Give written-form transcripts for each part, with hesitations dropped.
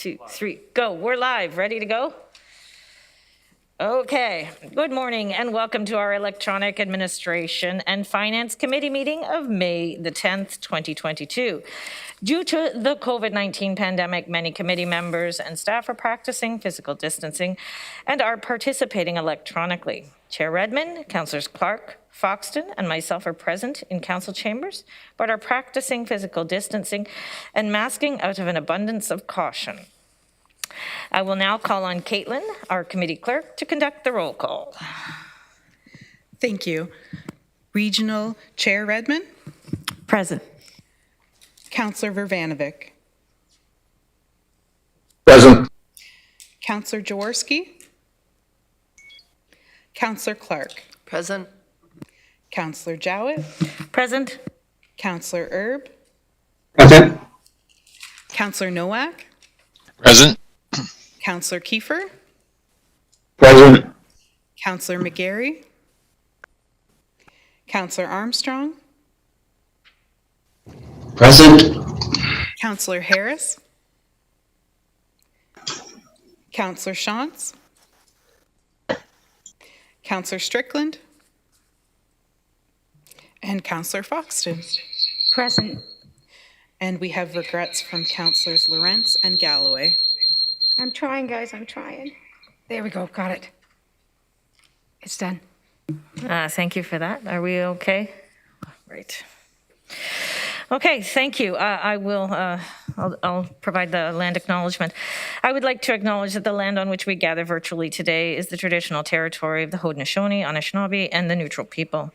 2, 3, go. We're live, ready to go? Okay, good morning and welcome to our Electronic Administration and Finance Committee meeting of May the 10th, 2022. Due to the COVID-19 pandemic, many committee members and staff are practicing physical distancing and are participating electronically. Chair Redmond, Councillors Clark, Foxton and myself are present in council chambers, but are practicing physical distancing and masking out of an abundance of caution. I will now call on Caitlin, our committee clerk, to conduct the roll call. Thank you. Regional Chair Redmond. Present. Councillor Vervanovic. Present. Councillor Jaworski. Councillor Clark. Present. Councillor Jowett. Present. Councillor Erb. Present. Councillor Nowak. Present. Councillor Kiefer. Present. Councillor McGarry. Councillor Armstrong. Present. Councillor Harris. Councillor Shantz. Councillor Strickland. And Councillor Foxton. Present. And we have regrets from Councillors Lawrence and Galloway. I'm trying, guys, I'm trying. There we go, got it. It's done. Thank you for that. Are we okay? Right. Okay, thank you. I'll provide the land acknowledgement. I would like to acknowledge that the land on which we gather virtually today is the traditional territory of the Haudenosaunee, Anishinaabe, and the Neutral people.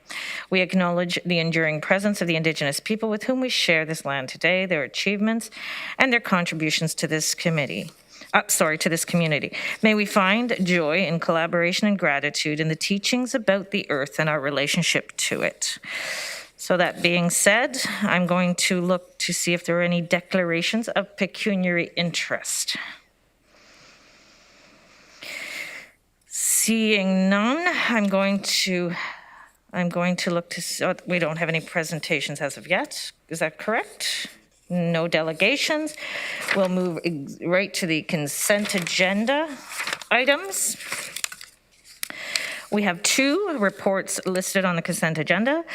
We acknowledge the enduring presence of the Indigenous people with whom we share this land today, their achievements, and their contributions to this community. May we find joy in collaboration and gratitude in the teachings about the earth and our relationship to it. So that being said, I'm going to look to see if there are any declarations of pecuniary interest. Seeing none, I'm going to look to see, we don't have any presentations as of yet. Is that correct? No delegations. We'll move right to the consent agenda items. We have 2 reports listed on the consent agenda.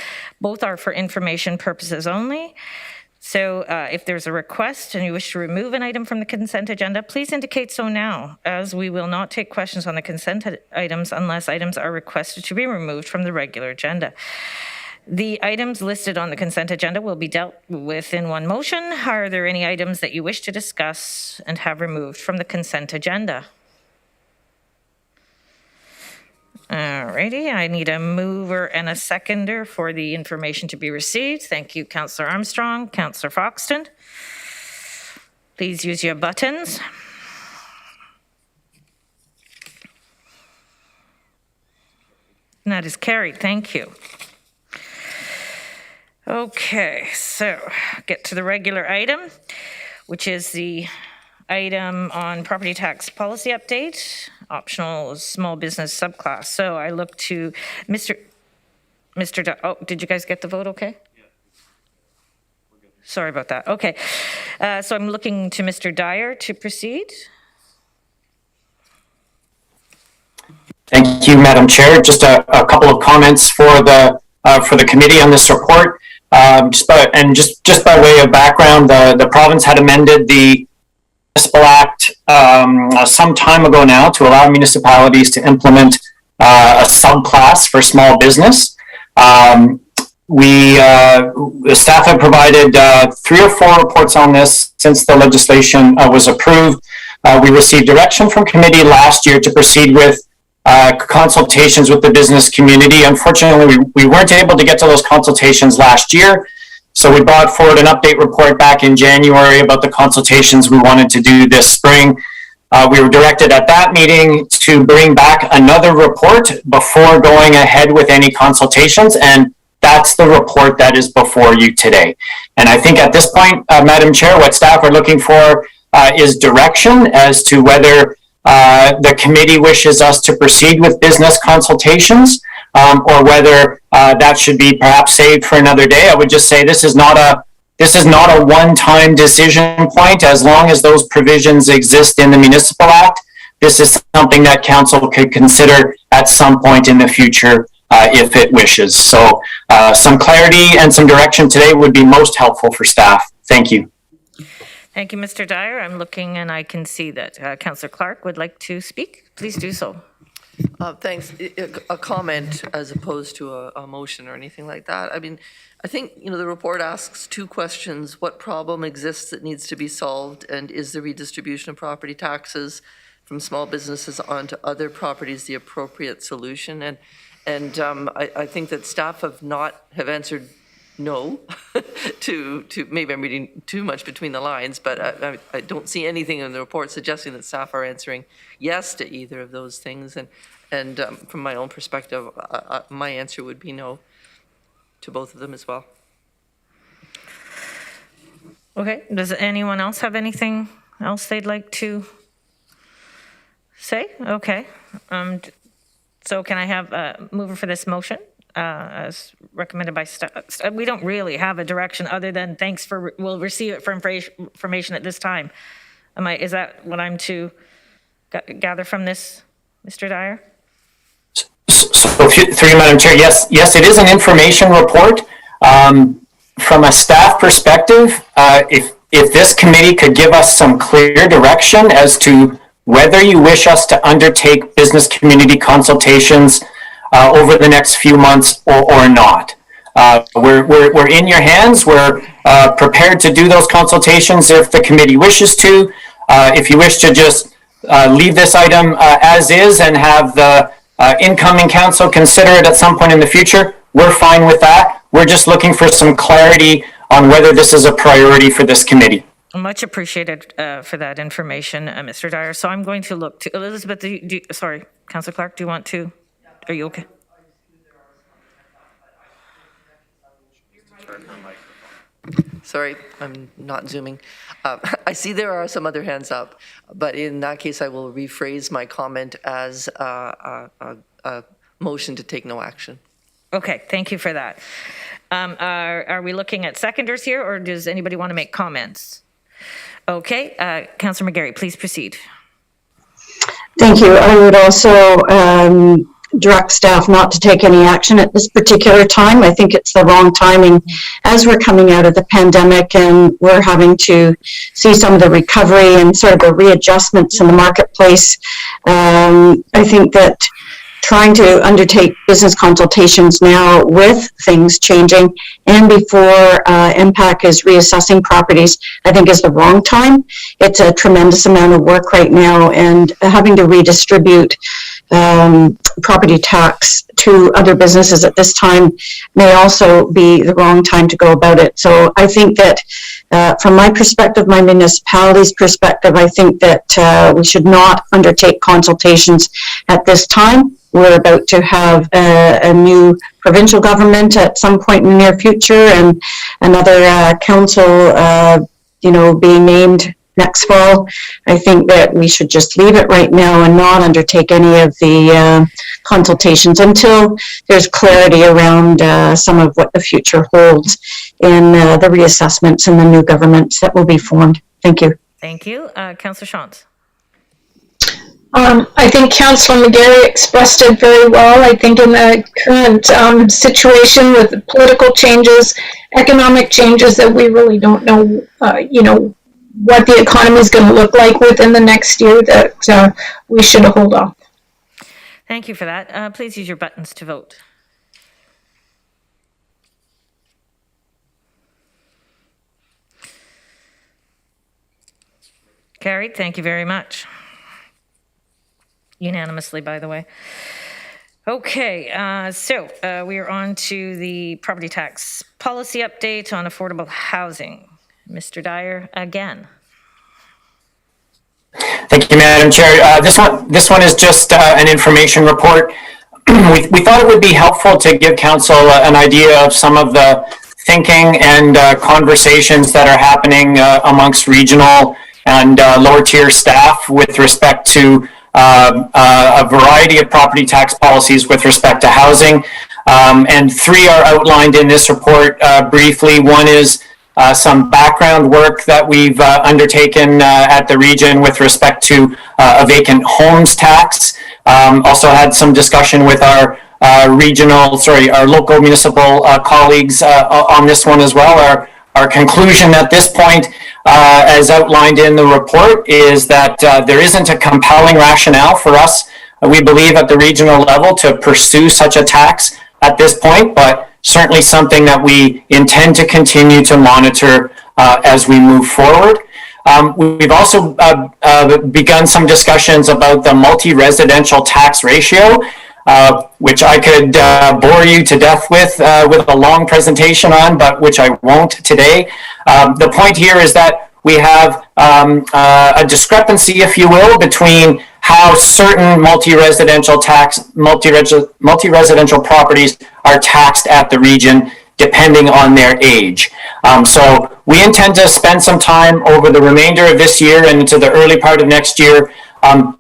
Both are for information purposes only. So if there's a request and you wish to remove an item from the consent agenda, please indicate so now, as we will not take questions on the consent items unless items are requested to be removed from the regular agenda. The items listed on the consent agenda will be dealt with in one motion. Are there any items that you wish to discuss and have removed from the consent agenda? Alrighty, I need a mover and a seconder for the information to be received. Thank you, Councillor Armstrong. Councillor Foxton. Please use your buttons. And that is carried. Thank you. Okay, so get to the regular item, which is the item on property tax policy update, optional small business subclass. So I look to Mr. Oh, did you guys get the vote okay? Yeah. Sorry about that. Okay, so I'm looking to Mr. Dyer to proceed. Thank you, Madam Chair. Just a couple of comments for the committee on this report. Just by way of background, the province had amended the Municipal Act some time ago now to allow municipalities to implement a subclass for small business. Staff have provided 3 or 4 reports on this since the legislation was approved. We received direction from committee last year to proceed with consultations with the business community. Unfortunately, we weren't able to get to those consultations last year. So we brought forward an update report back in January about the consultations we wanted to do this spring. We were directed at that meeting to bring back another report before going ahead with any consultations, and that's the report that is before you today. And I think at this point, Madam Chair, what staff are looking for is direction as to whether the committee wishes us to proceed with business consultations or whether that should be perhaps saved for another day. I would just say this is not This is not a one-time decision point. As long as those provisions exist in the Municipal Act, this is something that council could consider at some point in the future if it wishes. So some clarity and some direction today would be most helpful for staff. Thank you. Thank you, Mr. Dyer. I'm looking and I can see that Councillor Clark would like to speak. Please do so. Thanks. A comment as opposed to a motion or anything like that. I mean, I think, the report asks two questions. What problem exists that needs to be solved? And is the redistribution of property taxes from small businesses onto other properties the appropriate solution? And I think that staff have answered no to maybe I'm reading too much between the lines, but I don't see anything in the report suggesting that staff are answering yes to either of those things. And from my own perspective, my answer would be no to both of them as well. Okay, does anyone else have anything else they'd like to say? Okay, so can I have a mover for this motion? As recommended by staff. We don't really have a direction other than thanks for, we'll receive it for information at this time. Is that what I'm to gather from this, Mr. Dyer? So through you, Madam Chair, yes, it is an information report. From a staff perspective, if this committee could give us some clear direction as to whether you wish us to undertake business community consultations over the next few months or not. We're in your hands. We're prepared to do those consultations if the committee wishes to. If you wish to just leave this item as is and have the incoming council consider it at some point in the future, we're fine with that. We're just looking for some clarity on whether this is a priority for this committee. Much appreciated for that information, Mr. Dyer. So I'm going to look to Elizabeth. Sorry, Councillor Clark, do you want to? Are you okay? Sorry, I'm not zooming. I see there are some other hands up, but in that case, I will rephrase my comment as a motion to take no action. Okay, thank you for that. Are we looking at seconders here, or does anybody want to make comments? Okay, Councillor McGarry, please proceed. Thank you. I would also direct staff not to take any action at this particular time. I think it's the wrong timing as we're coming out of the pandemic and we're having to see some of the recovery and sort of the readjustments in the marketplace. I think that trying to undertake business consultations now with things changing and before MPAC is reassessing properties, I think is the wrong time. It's a tremendous amount of work right now, and having to redistribute property tax to other businesses at this time may also be the wrong time to go about it. So I think that from my perspective, my municipality's perspective, I think that we should not undertake consultations at this time. We're about to have a new provincial government at some point in the near future, and another council, being named next fall. I think that we should just leave it right now and not undertake any of the consultations until there's clarity around some of what the future holds in the reassessments and the new governments that will be formed. Thank you. Thank you. Councillor Shantz. I think Councillor McGarry expressed it very well. I think in the current situation with political changes, economic changes, that we really don't know, what the economy is going to look like within the next year, that we should hold off. Thank you for that. Please use your buttons to vote. Carried. Thank you very much. Unanimously, by the way. Okay, so we are on to the property tax policy update on affordable housing. Mr. Dyer, again. Thank you, Madam Chair. This one is just an information report. We thought it would be helpful to give Council an idea of some of the thinking and conversations that are happening amongst regional and lower tier staff with respect to a variety of property tax policies with respect to housing. And three are outlined in this report briefly. One is some background work that we've undertaken at the region with respect to a vacant homes tax. Also had some discussion with our our local municipal colleagues on this one as well. Our conclusion at this point, as outlined in the report, is that there isn't a compelling rationale for us, we believe, at the regional level to pursue such a tax at this point, but certainly something that we intend to continue to monitor as we move forward. We've also begun some discussions about the multi-residential tax ratio, which I could bore you to death with a long presentation on, but which I won't today. The point here is that we have a discrepancy, if you will, between how certain multi-residential properties are taxed at the region depending on their age. So we intend to spend some time over the remainder of this year and into the early part of next year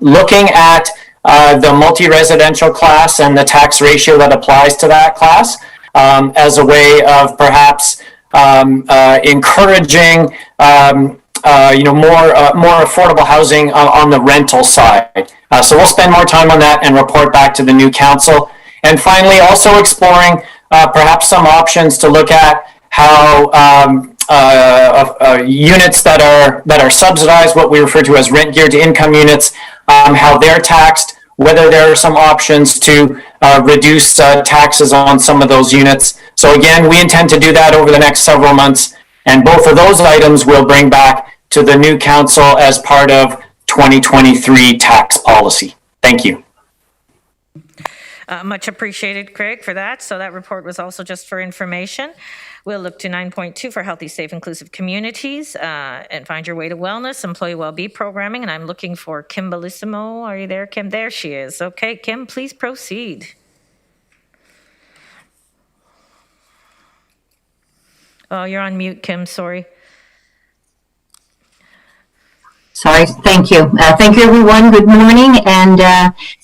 looking at the multi-residential class and the tax ratio that applies to that class as a way of perhaps encouraging more affordable housing on the rental side. So we'll spend more time on that and report back to the new council. And finally, also exploring perhaps some options to look at how units that are subsidized, what we refer to as rent geared to income units, how they're taxed, whether there are some options to reduce taxes on some of those units. So again, we intend to do that over the next several months, and both of those items we'll bring back to the new council as part of 2023 tax policy. Thank you. Much appreciated, Craig, for that. So that report was also just for information. We'll look to 9.2 for healthy, safe, inclusive communities and find your way to wellness, employee well-being programming. And I'm looking for Kim Bellissimo. Are you there, Kim? There she is. Okay, Kim, please proceed. Oh, you're on mute, Kim. Sorry. Sorry, thank you. Thank you, everyone. Good morning. And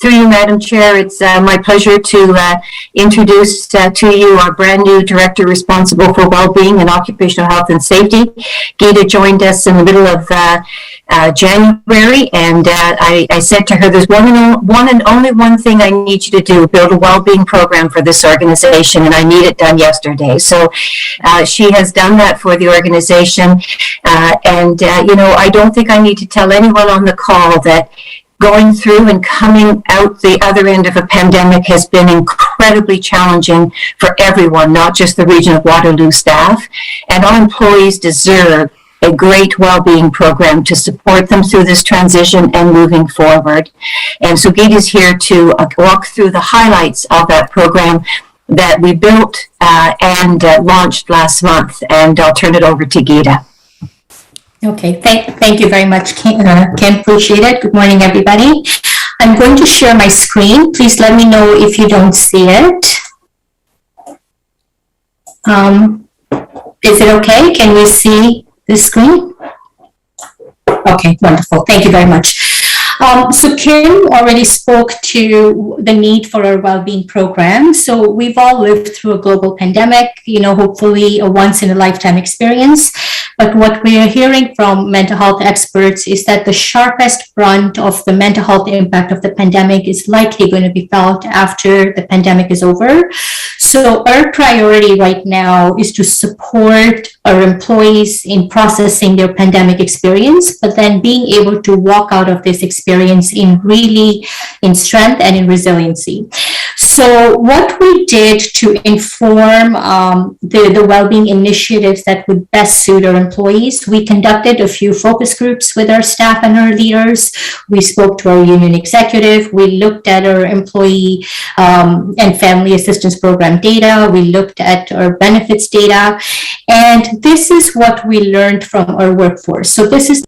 through you, Madam Chair, it's my pleasure to introduce to you our brand new director responsible for well-being and occupational health and safety. Gita joined us in the middle of January, and I said to her, there's one and only one thing I need you to do, build a well-being program for this organization, and I need it done yesterday. So she has done that for the organization, and I don't think I need to tell anyone on the call that going through and coming out the other end of a pandemic has been incredibly challenging for everyone, not just the Region of Waterloo staff. And our employees deserve a great well-being program to support them through this transition and moving forward. And so Gita's here to walk through the highlights of that program that we built and launched last month. And I'll turn it over to Gita. Okay, thank you very much, Kim. Appreciate it. Good morning, everybody. I'm going to share my screen. Please let me know if you don't see it. Is it okay? Can you see the screen? Okay, wonderful. Thank you very much. So Kim already spoke to the need for our well-being program. So we've all lived through a global pandemic, hopefully a once-in-a-lifetime experience. But what we are hearing from mental health experts is that the sharpest brunt of the mental health impact of the pandemic is likely going to be felt after the pandemic is over. So our priority right now is to support our employees in processing their pandemic experience, but then being able to walk out of this experience in strength and in resiliency. So what we did to inform the well-being initiatives that would best suit our employees, we conducted a few focus groups with our staff and our leaders. We spoke to our union executive. We looked at our employee and family assistance program data. We looked at our benefits data. And this is what we learned from our workforce. So this is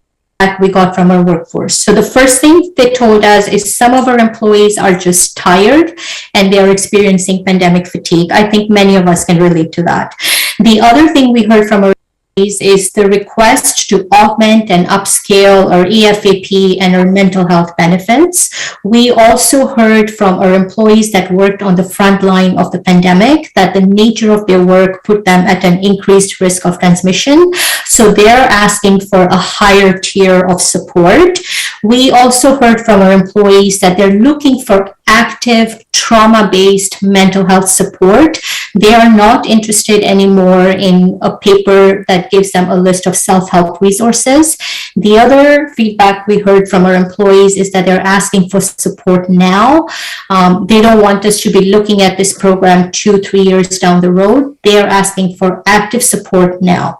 we got from our workforce. So the first thing they told us is some of our employees are just tired and they are experiencing pandemic fatigue. I think many of us can relate to that. The other thing we heard from our is the request to augment and upscale our EFAP and our mental health benefits. We also heard from our employees that worked on the front line of the pandemic that the nature of their work put them at an increased risk of transmission. So they're asking for a higher tier of support. We also heard from our employees that they're looking for active trauma-based mental health support. They are not interested anymore in a paper that gives them a list of self-help resources. The other feedback we heard from our employees is that they're asking for support now. They don't want us to be looking at this program 2-3 years down the road. They're asking for active support now.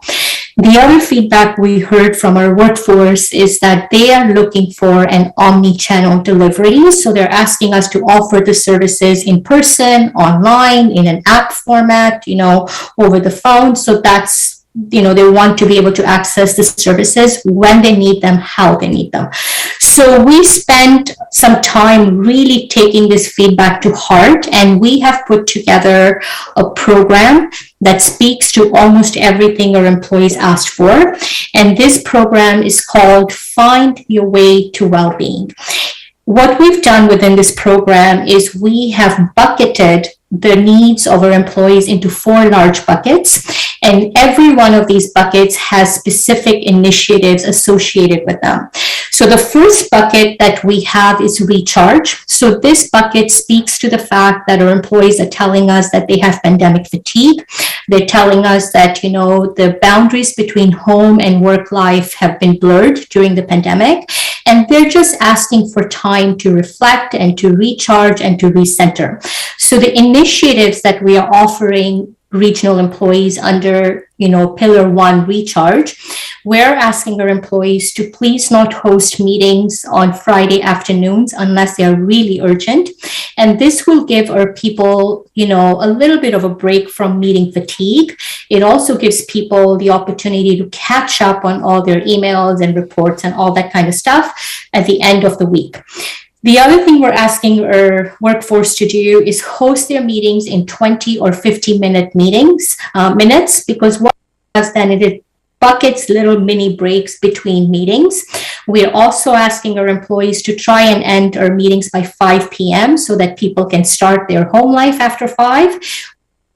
The other feedback we heard from our workforce is that they are looking for an omni-channel delivery. So they're asking us to offer the services in person, online, in an app format, over the phone. So that's, they want to be able to access the services when they need them, how they need them. So we spent some time really taking this feedback to heart, and we have put together a program that speaks to almost everything our employees asked for. And this program is called Find Your Way to Wellbeing. What we've done within this program is we have bucketed the needs of our employees into 4 large buckets, and every one of these buckets has specific initiatives associated with them. So the first bucket that we have is recharge. So this bucket speaks to the fact that our employees are telling us that they have pandemic fatigue. They're telling us that, the boundaries between home and work life have been blurred during the pandemic. And they're just asking for time to reflect and to recharge and to recenter. So the initiatives that we are offering regional employees under, Pillar 1 recharge, we're asking our employees to please not host meetings on Friday afternoons unless they are really urgent. And this will give our people, a little bit of a break from meeting fatigue. It also gives people the opportunity to catch up on all their emails and reports and all that kind of stuff at the end of the week. The other thing we're asking our workforce to do is host their meetings in 20 or 50-minute minutes, because what it does then it buckets little mini breaks between meetings. We're also asking our employees to try and end our meetings by 5 p.m. so that people can start their home life after 5.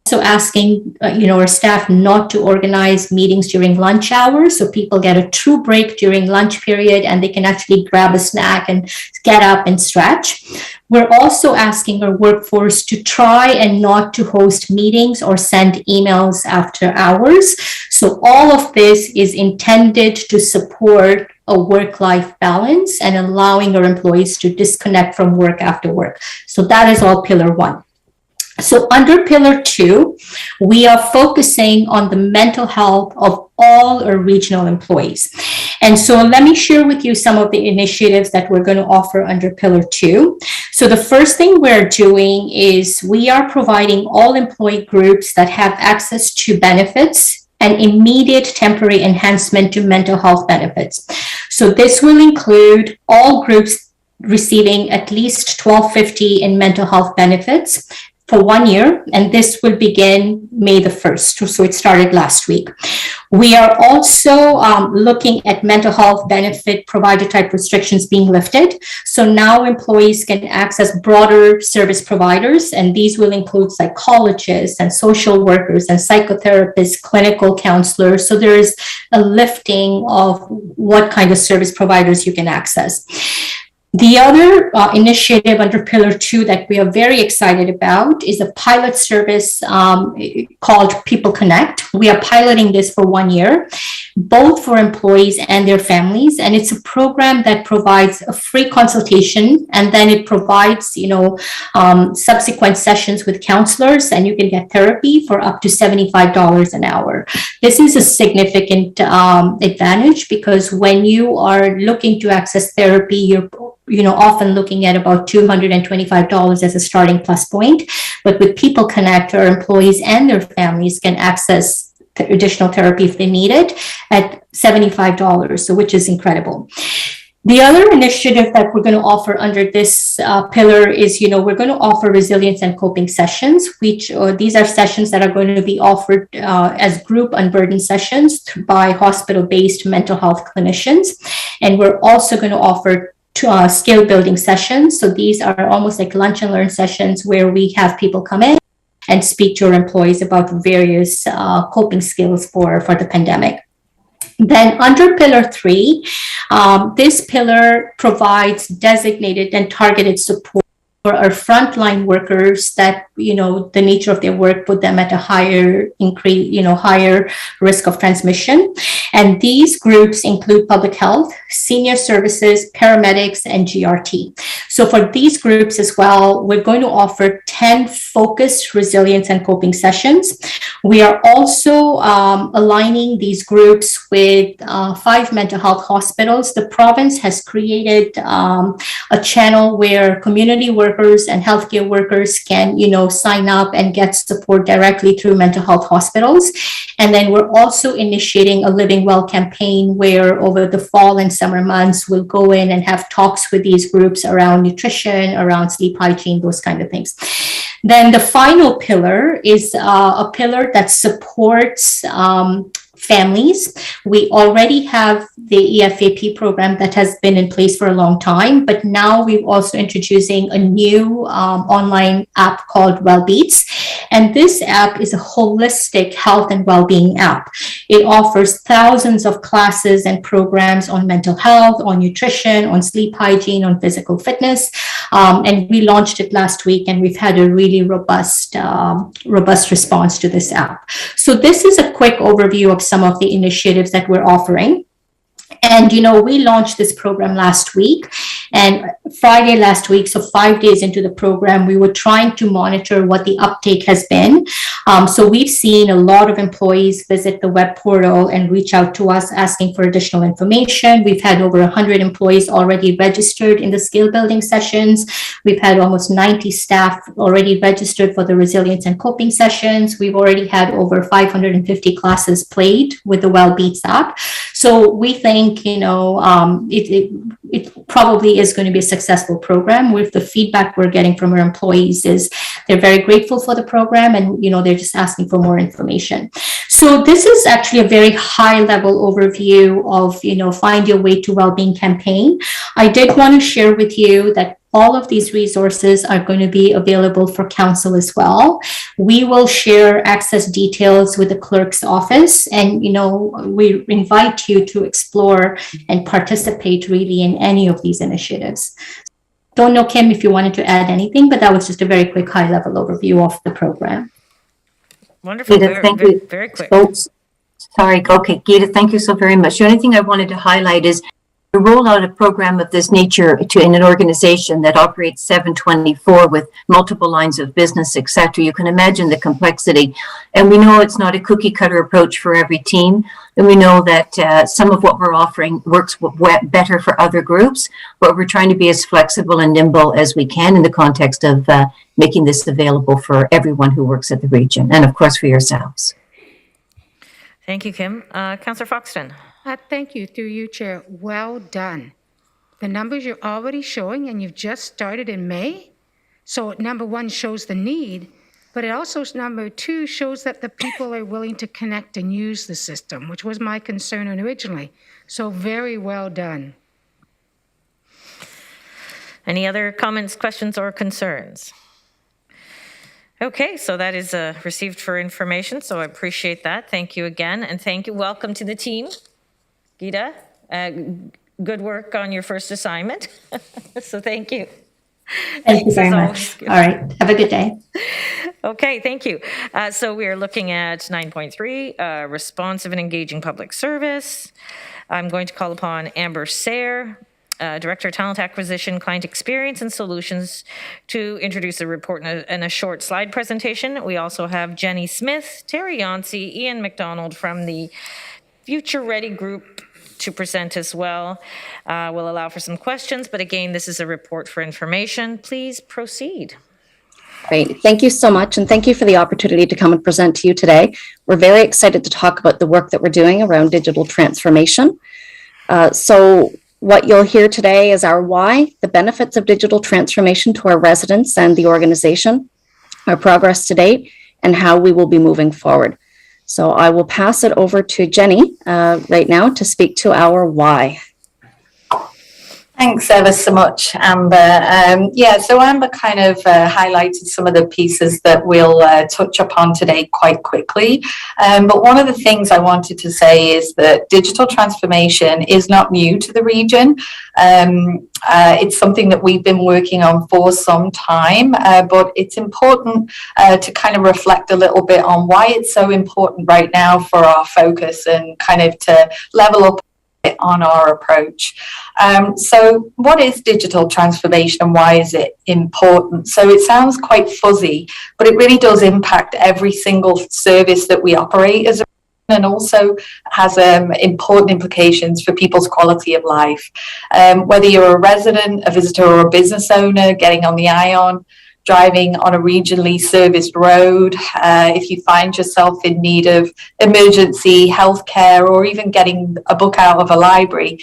Also asking, our staff not to organize meetings during lunch hours, so people get a true break during lunch period and they can actually grab a snack and get up and stretch. We're also asking our workforce to try and not to host meetings or send emails after hours. So all of this is intended to support a work-life balance and allowing our employees to disconnect from work after work. So that is all Pillar 1. So under Pillar 2, we are focusing on the mental health of all our regional employees. And so let me share with you some of the initiatives that we're going to offer under Pillar 2. So the first thing we're doing is we are providing all employee groups that have access to benefits an immediate temporary enhancement to mental health benefits. So this will include all groups receiving at least $1,250 in mental health benefits for 1 year, and this will begin May the 1st. So it started last week. We are also looking at mental health benefit provider type restrictions being lifted. So now employees can access broader service providers, and these will include psychologists and social workers and psychotherapists, clinical counselors. So there is a lifting of what kind of service providers you can access. The other initiative under Pillar 2 that we are very excited about is a pilot service called People Connect. We are piloting this for 1 year, both for employees and their families. And it's a program that provides a free consultation, and then it provides, subsequent sessions with counselors, and you can get therapy for up to $75 an hour. This is a significant advantage because when you are looking to access therapy, you're often looking at about $225 as a starting plus point. But with People Connect, our employees and their families can access additional therapy if they need it at $75, so which is incredible. The other initiative that we're going to offer under this pillar is, we're going to offer resilience and coping sessions, which these are sessions that are going to be offered as group unburdened sessions by hospital-based mental health clinicians. And we're also going to offer skill building sessions. So these are almost like lunch and learn sessions where we have people come in and speak to our employees about various coping skills for the pandemic. Then under Pillar 3, this pillar provides designated and targeted support for our frontline workers that, the nature of their work put them at a higher higher risk of transmission. And these groups include public health, senior services, paramedics, and GRT. So for these groups as well, we're going to offer 10 focused resilience and coping sessions. We are also aligning these groups with 5 mental health hospitals. The province has created a channel where community workers and healthcare workers can, sign up and get support directly through mental health hospitals. And then we're also initiating a Living Well campaign where over the fall and summer months, we'll go in and have talks with these groups around nutrition, around sleep hygiene, those kind of things. Then the final pillar is a pillar that supports families. We already have the EFAP program that has been in place for a long time, but now we're also introducing a new online app called Wellbeing. And this app is a holistic health and well-being app. It offers thousands of classes and programs on mental health, on nutrition, on sleep hygiene, on physical fitness. And we launched it last week, and we've had a really robust response to this app. So this is a quick overview of some of the initiatives that we're offering. And, we launched this program last week, and Friday last week, so 5 days into the program, we were trying to monitor what the uptake has been. So we've seen a lot of employees visit the web portal and reach out to us asking for additional information. We've had over 100 employees already registered in the skill building sessions. We've had almost 90 staff already registered for the resilience and coping sessions. We've already had over 550 classes played with the Wellbeing app. So we think, it probably is going to be a successful program. With the feedback we're getting from our employees is they're very grateful for the program, and they're just asking for more information. So this is actually a very high level overview of Find Your Way to Wellbeing campaign. I did want to share with you that all of these resources are going to be available for council as well. We will share access details with the clerk's office, and we invite you to explore and participate really in any of these initiatives. Don't know, Kim, if you wanted to add anything, but that was just a very quick high level overview of the program. Wonderful. Geeta, thank you. Very quick. Sorry. Okay, Geeta, thank you so very much. The only thing I wanted to highlight is to roll out a program of this nature in an organization that operates 7/24 with multiple lines of business, etc. You can imagine the complexity. And we know it's not a cookie cutter approach for every team. And we know that some of what we're offering works better for other groups, but we're trying to be as flexible and nimble as we can in the context of making this available for everyone who works at the region, and of course for yourselves. Thank you, Kim. Councillor Foxton. Thank you, through you, Chair. Well done. The numbers you're already showing, and you've just started in May. So number 1 shows the need, but it also, number 2, shows that the people are willing to connect and use the system, which was my concern originally. So very well done. Any other comments, questions, or concerns? Okay, so that is received for information, so I appreciate that. Thank you again, and thank you. Welcome to the team. Geeta, good work on your first assignment. So thank you. Thank you very much. All right. Have a good day. Okay, thank you. So we are looking at 9.3, responsive and engaging public service. I'm going to call upon Amber Sayre, Director of Talent Acquisition, Client Experience and Solutions, to introduce the report in a short slide presentation. We also have Jenny Smith, Terry Yancey, Ian McDonald from the Future Ready Group to present as well. We'll allow for some questions, but again, this is a report for information. Please proceed. Great. Thank you so much, and thank you for the opportunity to come and present to you today. We're very excited to talk about the work that we're doing around digital transformation. So What you'll hear today is our why, the benefits of digital transformation to our residents and the organization, our progress to date, and how we will be moving forward. So I will pass it over to Jenny right now to speak to our why. Thanks ever so much, Amber. So Amber kind of highlighted some of the pieces that we'll touch upon today quite quickly. But one of the things I wanted to say is that digital transformation is not new to the region. It's something that we've been working on for some time, but it's important to kind of reflect a little bit on why it's so important right now for our focus and kind of to level up on our approach. So what is digital transformation and why is it important? So it sounds quite fuzzy, but it really does impact every single service that we operate as a and also has important implications for people's quality of life. Whether you're a resident, a visitor or a business owner getting on the ION, driving on a regionally serviced road, if you find yourself in need of emergency healthcare or even getting a book out of a library,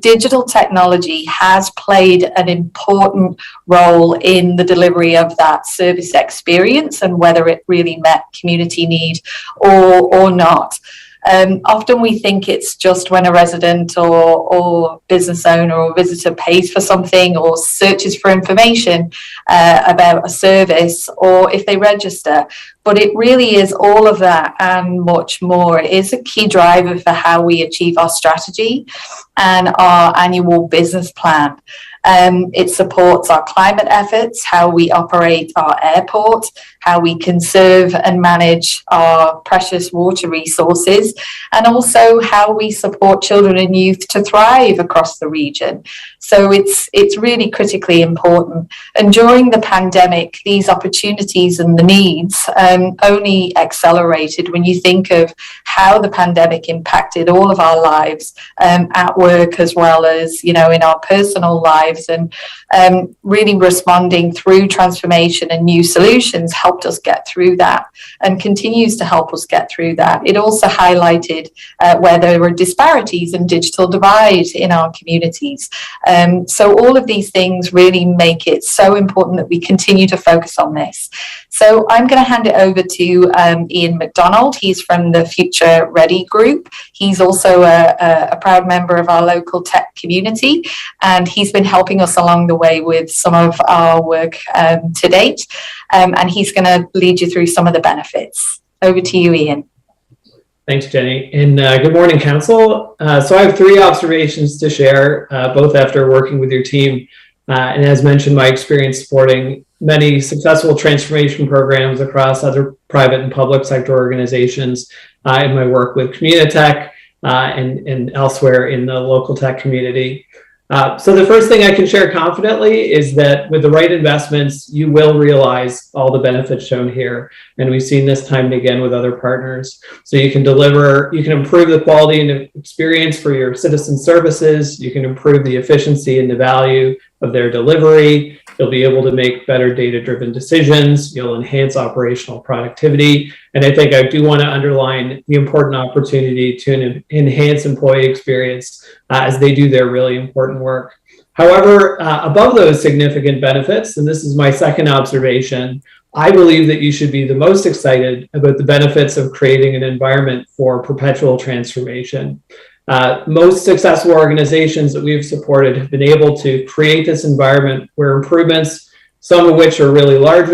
digital technology has played an important role in the delivery of that service experience and whether it really met community need or not. Often we think it's just when a resident or business owner or visitor pays for something or searches for information about a service or if they register, but it really is all of that and much more. It is a key driver for how we achieve our strategy and our annual business plan. It supports our climate efforts, how we operate our airport, how we conserve and manage our precious water resources, and also how we support children and youth to thrive across the region. So it's really critically important. And during the pandemic, these opportunities and the needs only accelerated when you think of how the pandemic impacted all of our lives at work as well as, in our personal lives. And really responding through transformation and new solutions helped us get through that and continues to help us get through that. It also highlighted where there were disparities and digital divide in our communities. So all of these things really make it so important that we continue to focus on this. So I'm going to hand it over to Ian McDonald. He's from the Future Ready group. He's also a proud member of our local tech community, and he's been helping us along the way with some of our work to date. And he's going to lead you through some of the benefits. Over to you, Ian. Thanks, Jenny. And good morning, Council. So I have 3 observations to share, both after working with your team. And as mentioned, my experience supporting many successful transformation programs across other private and public sector organizations in my work with Communitech and elsewhere in the local tech community. So the first thing I can share confidently is that with the right investments, you will realize all the benefits shown here. And we've seen this time and again with other partners. So you can improve the quality and experience for your citizen services. You can improve the efficiency and the value of their delivery. You'll be able to make better data-driven decisions. You'll enhance operational productivity. And I think I do want to underline the important opportunity to enhance employee experience as they do their really important work. However, above those significant benefits, and this is my second observation, I believe that you should be the most excited about the benefits of creating an environment for perpetual transformation. Most successful organizations that we've supported have been able to create this environment where improvements, some of which are really large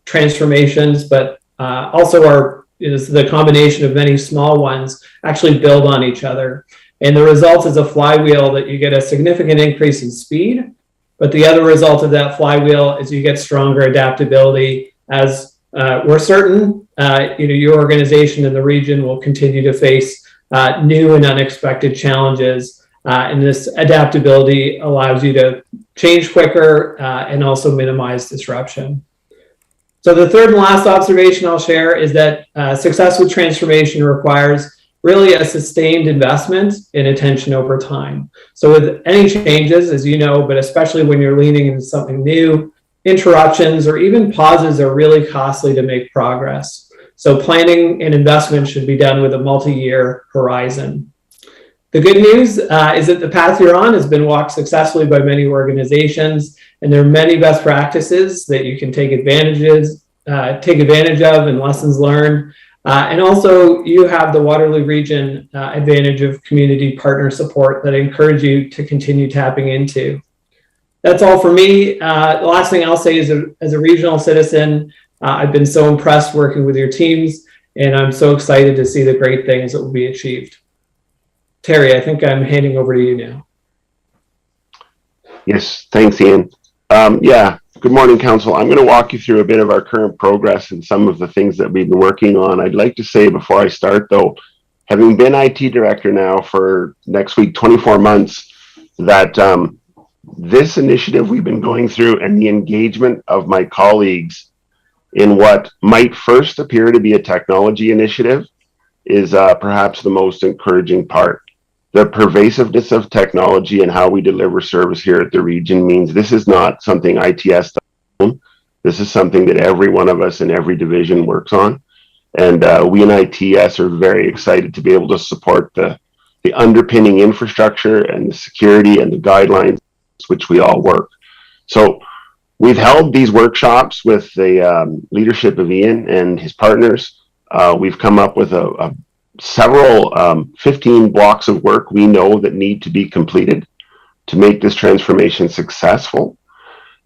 transformations, but also is the combination of many small ones, actually build on each other. And the result is a flywheel that you get a significant increase in speed, but the other result of that flywheel is you get stronger adaptability as we're certain your organization in the region will continue to face new and unexpected challenges, and this adaptability allows you to change quicker and also minimize disruption. So the third and last observation I'll share is that success with transformation requires really a sustained investment in attention over time. So with any changes, as you know, but especially when you're leaning into something new, interruptions or even pauses are really costly to make progress. So planning and investment should be done with a multi-year horizon. The good news is that the path you're on has been walked successfully by many organizations, and there are many best practices that you can take advantage of and lessons learned. And also, you have the Waterloo region advantage of community partner support that I encourage you to continue tapping into. That's all for me. The last thing I'll say is, as a regional citizen, I've been so impressed working with your teams, and I'm so excited to see the great things that will be achieved. Terry, I think I'm handing over to you now. Yes, thanks, Ian. Good morning, Council. I'm going to walk you through a bit of our current progress and some of the things that we've been working on. I'd like to say before I start, though, having been IT director now for next week, 24 months, that this initiative we've been going through and the engagement of my colleagues in what might first appear to be a technology initiative is perhaps the most encouraging part. The pervasiveness of technology and how we deliver service here at the region means this is not something ITS does. This is something that every one of us in every division works on. And we in ITS are very excited to be able to support the underpinning infrastructure and the security and the guidelines which we all work. So we've held these workshops with the leadership of Ian and his partners. We've come up with several 15 blocks of work we know that need to be completed to make this transformation successful.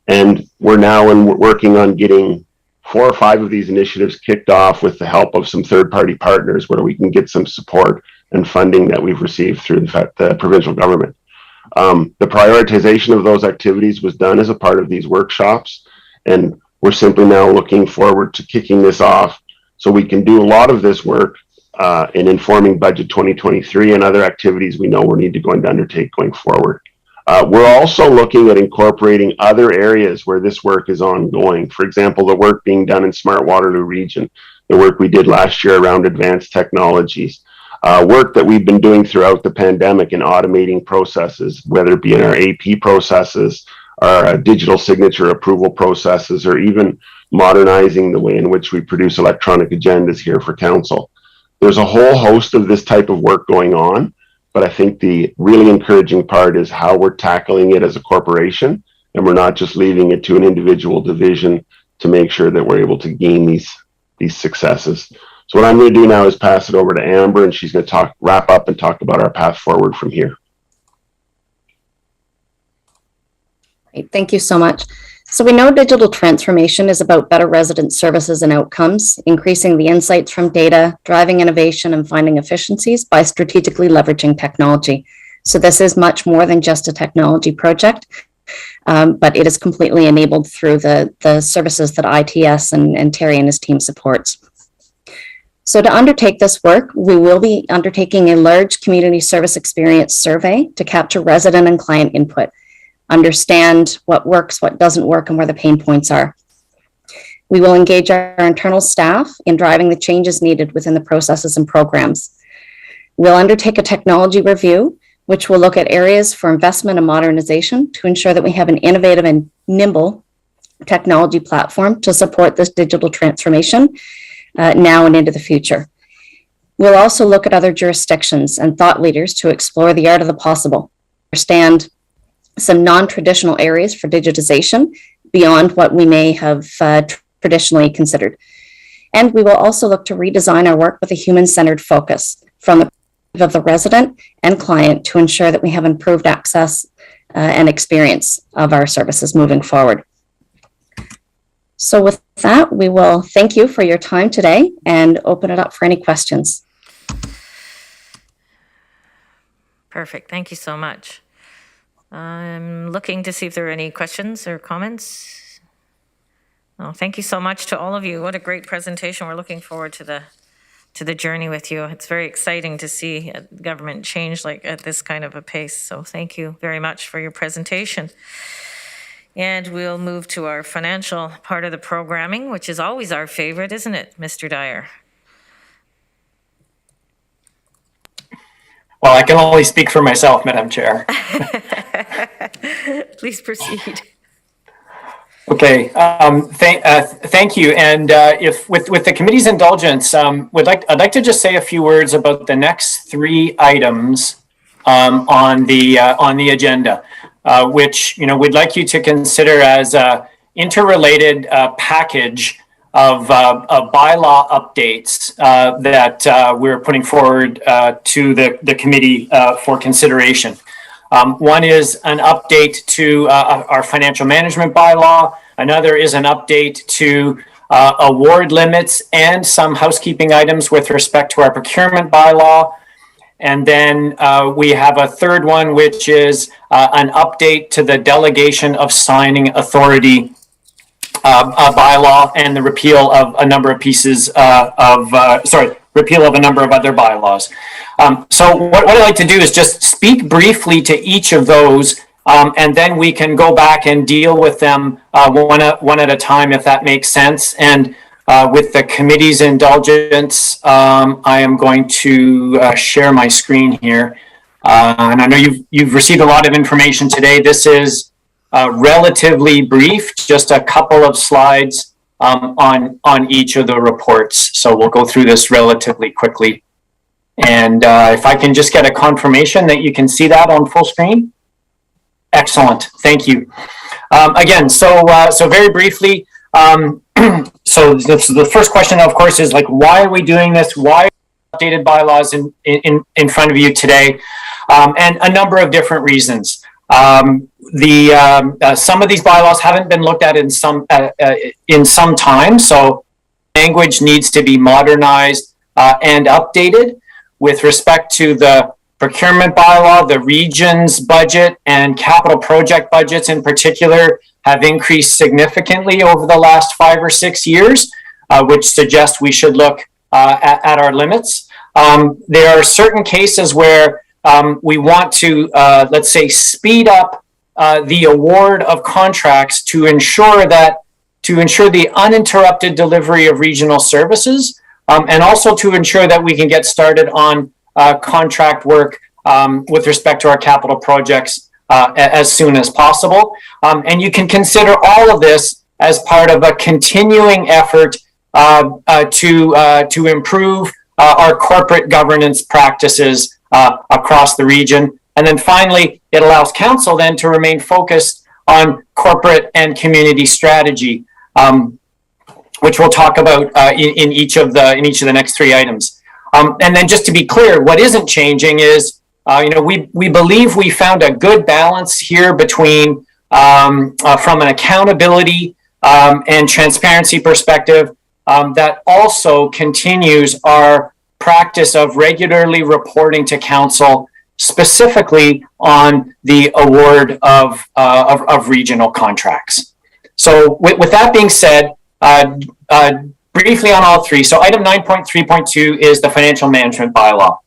And we're now working on getting 4 or 5 of these initiatives kicked off with the help of some third-party partners where we can get some support and funding that we've received through the provincial government. The prioritization of those activities was done as a part of these workshops, and we're simply now looking forward to kicking this off so we can do a lot of this work in informing Budget 2023 and other activities we know we need to go and undertake going forward. We're also looking at incorporating other areas where this work is ongoing. For example, the work being done in Smart Waterloo region, the work we did last year around advanced technologies, work that we've been doing throughout the pandemic in automating processes, whether it be in our AP processes, our digital signature approval processes, or even modernizing the way in which we produce electronic agendas here for council. There's a whole host of this type of work going on, but I think the really encouraging part is how we're tackling it as a corporation, and we're not just leaving it to an individual division to make sure that we're able to gain these successes. So what I'm going to do now is pass it over to Amber, and she's going to wrap up and talk about our path forward from here. Great. Thank you so much. So we know digital transformation is about better resident services and outcomes, increasing the insights from data, driving innovation, and finding efficiencies by strategically leveraging technology. So this is much more than just a technology project, but it is completely enabled through the services that ITS and Terry and his team supports. So to undertake this work, we will be undertaking a large community service experience survey to capture resident and client input, understand what works, what doesn't work, and where the pain points are. We will engage our internal staff in driving the changes needed within the processes and programs. We'll undertake a technology review, which will look at areas for investment and modernization to ensure that we have an innovative and nimble technology platform to support this digital transformation now and into the future. We'll also look at other jurisdictions and thought leaders to explore the art of the possible, understand some non-traditional areas for digitization beyond what we may have traditionally considered. And we will also look to redesign our work with a human-centered focus from the perspective of the resident and client to ensure that we have improved access and experience of our services moving forward. So with that, we will thank you for your time today and open it up for any questions. Perfect. Thank you so much. I'm looking to see if there are any questions or comments. Oh, thank you so much to all of you. What a great presentation. We're looking forward to the journey with you. It's very exciting to see government change like at this kind of a pace. So thank you very much for your presentation. And we'll move to our financial part of the programming, which is always our favorite, isn't it, Mr. Dyer? Well, I can only speak for myself, Madam Chair. Please proceed. Okay, thank you. And if with the committee's indulgence, I'd like to just say a few words about the next 3 items on the agenda, which we'd like you to consider as a interrelated package of bylaw updates that we're putting forward to the committee for consideration. One is an update to our financial management bylaw. Another is an update to award limits and some housekeeping items with respect to our procurement bylaw. And then we have a third one, which is an update to the delegation of signing authority bylaw and the repeal of a number of pieces repeal of a number of other bylaws. So what I'd like to do is just speak briefly to each of those, and then we can go back and deal with them one at a time, if that makes sense. And with the committee's indulgence, I am going to share my screen here. And I know you've received a lot of information today. This is relatively brief, just a couple of slides on each of the reports. So we'll go through this relatively quickly. And if I can just get a confirmation that you can see that on full screen. Excellent, thank you. Again, so very briefly, so the first question, of course, is like, why are we doing this? Why are updated bylaws in front of you today? And a number of different reasons. Some of these bylaws haven't been looked at in some time, so language needs to be modernized and updated with respect to the procurement bylaw. The region's budget and capital project budgets in particular have increased significantly over the last 5 or 6 years, which suggests we should look at our limits. There are certain cases where we want to, let's say, speed up the award of contracts to ensure the uninterrupted delivery of regional services, and also to ensure that we can get started on contract work with respect to our capital projects as soon as possible. And you can consider all of this as part of a continuing effort to improve our corporate governance practices across the region. And then finally, it allows council then to remain focused on corporate and community strategy, which we'll talk about in each of the next 3 items. And then just to be clear, what isn't changing is, we believe we found a good balance here between, from an accountability and transparency perspective, that also continues our practice of regularly reporting to council, specifically on the award of regional contracts. So with that being said, briefly on all 3. So item 9.3.2 is the financial management bylaw.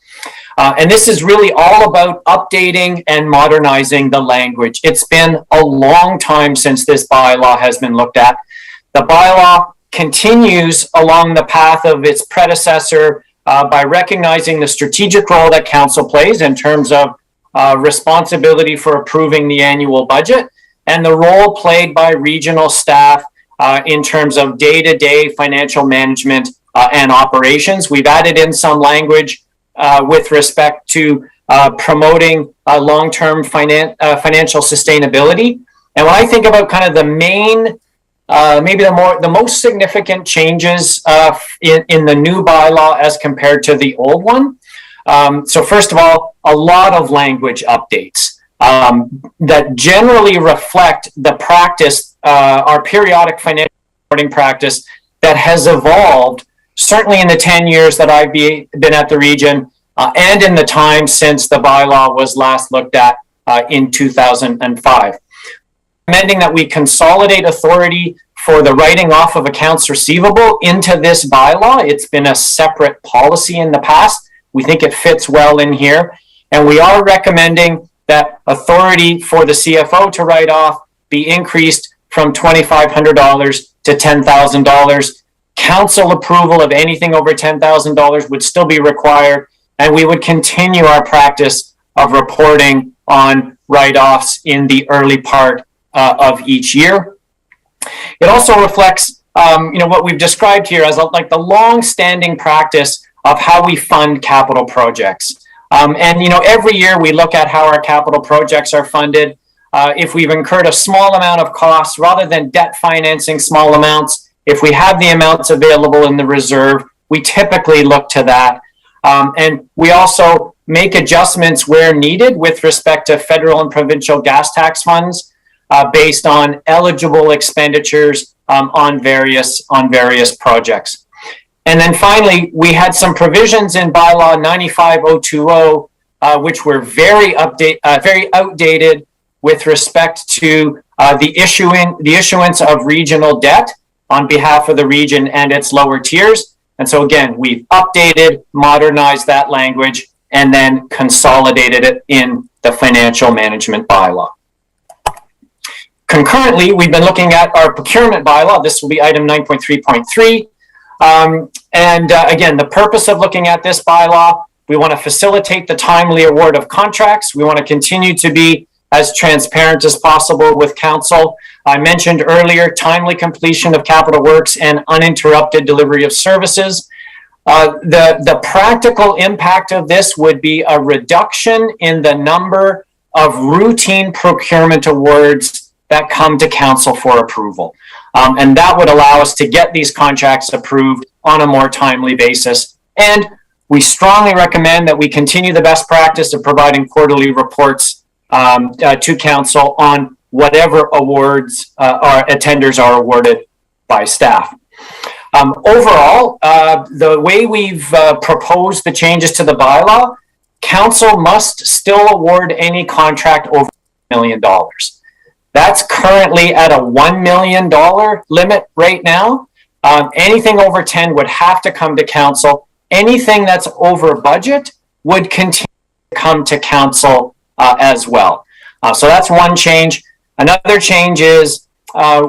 And this is really all about updating and modernizing the language. It's been a long time since this bylaw has been looked at. The bylaw continues along the path of its predecessor by recognizing the strategic role that council plays in terms of responsibility for approving the annual budget, and the role played by regional staff in terms of day-to-day financial management and operations. We've added in some language with respect to promoting long-term financial sustainability. And when I think about kind of the main, maybe the most significant changes in the new bylaw as compared to the old one. So first of all, a lot of language updates that generally reflect the practice, our periodic financial reporting practice that has evolved certainly in the 10 years that I've been at the region, and in the time since the bylaw was last looked at in 2005. Recommending that we consolidate authority for the writing off of accounts receivable into this bylaw. It's been a separate policy in the past. We think it fits well in here. And we are recommending that authority for the CFO to write off be increased from $2,500 to $10,000. Council approval of anything over $10,000 would still be required, and we would continue our practice of reporting on write-offs in the early part of each year. It also reflects, what we've described here as like the long-standing practice of how we fund capital projects. And, every year we look at how our capital projects are funded. If we've incurred a small amount of costs, rather than debt financing small amounts, if we have the amounts available in the reserve, we typically look to that. And we also make adjustments where needed with respect to federal and provincial gas tax funds based on eligible expenditures on various projects. And then finally, we had some provisions in Bylaw 95020, which were very outdated with respect to the issuance of regional debt on behalf of the region and its lower tiers. And so again, we've updated, modernized that language, and then consolidated it in the financial management bylaw. Concurrently, we've been looking at our procurement bylaw. This will be item 9.3.3. Again, the purpose of looking at this bylaw, we want to facilitate the timely award of contracts. We want to continue to be as transparent as possible with council. I mentioned earlier, timely completion of capital works and uninterrupted delivery of services. The practical impact of this would be a reduction in the number of routine procurement awards that come to council for approval. And that would allow us to get these contracts approved on a more timely basis. And we strongly recommend that we continue the best practice of providing quarterly reports to council on whatever awards tenders are awarded by staff. Overall, the way we've proposed the changes to the bylaw, council must still award any contract over $1 million. That's currently at a $1 million limit right now. Anything over 10 would have to come to council. Anything that's over budget would continue to come to council as well. So that's one change. Another change is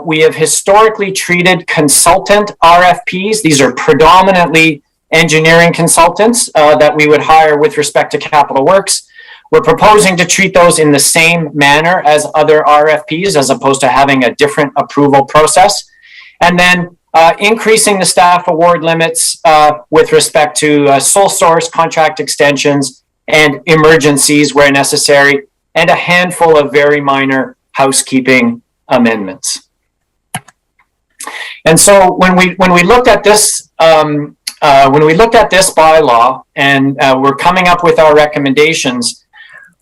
we have historically treated consultant RFPs. These are predominantly engineering consultants that we would hire with respect to capital works. We're proposing to treat those in the same manner as other RFPs as opposed to having a different approval process. And then increasing the staff award limits with respect to sole source contract extensions and emergencies where necessary, and a handful of very minor housekeeping amendments. And so when we looked at this bylaw and we're coming up with our recommendations,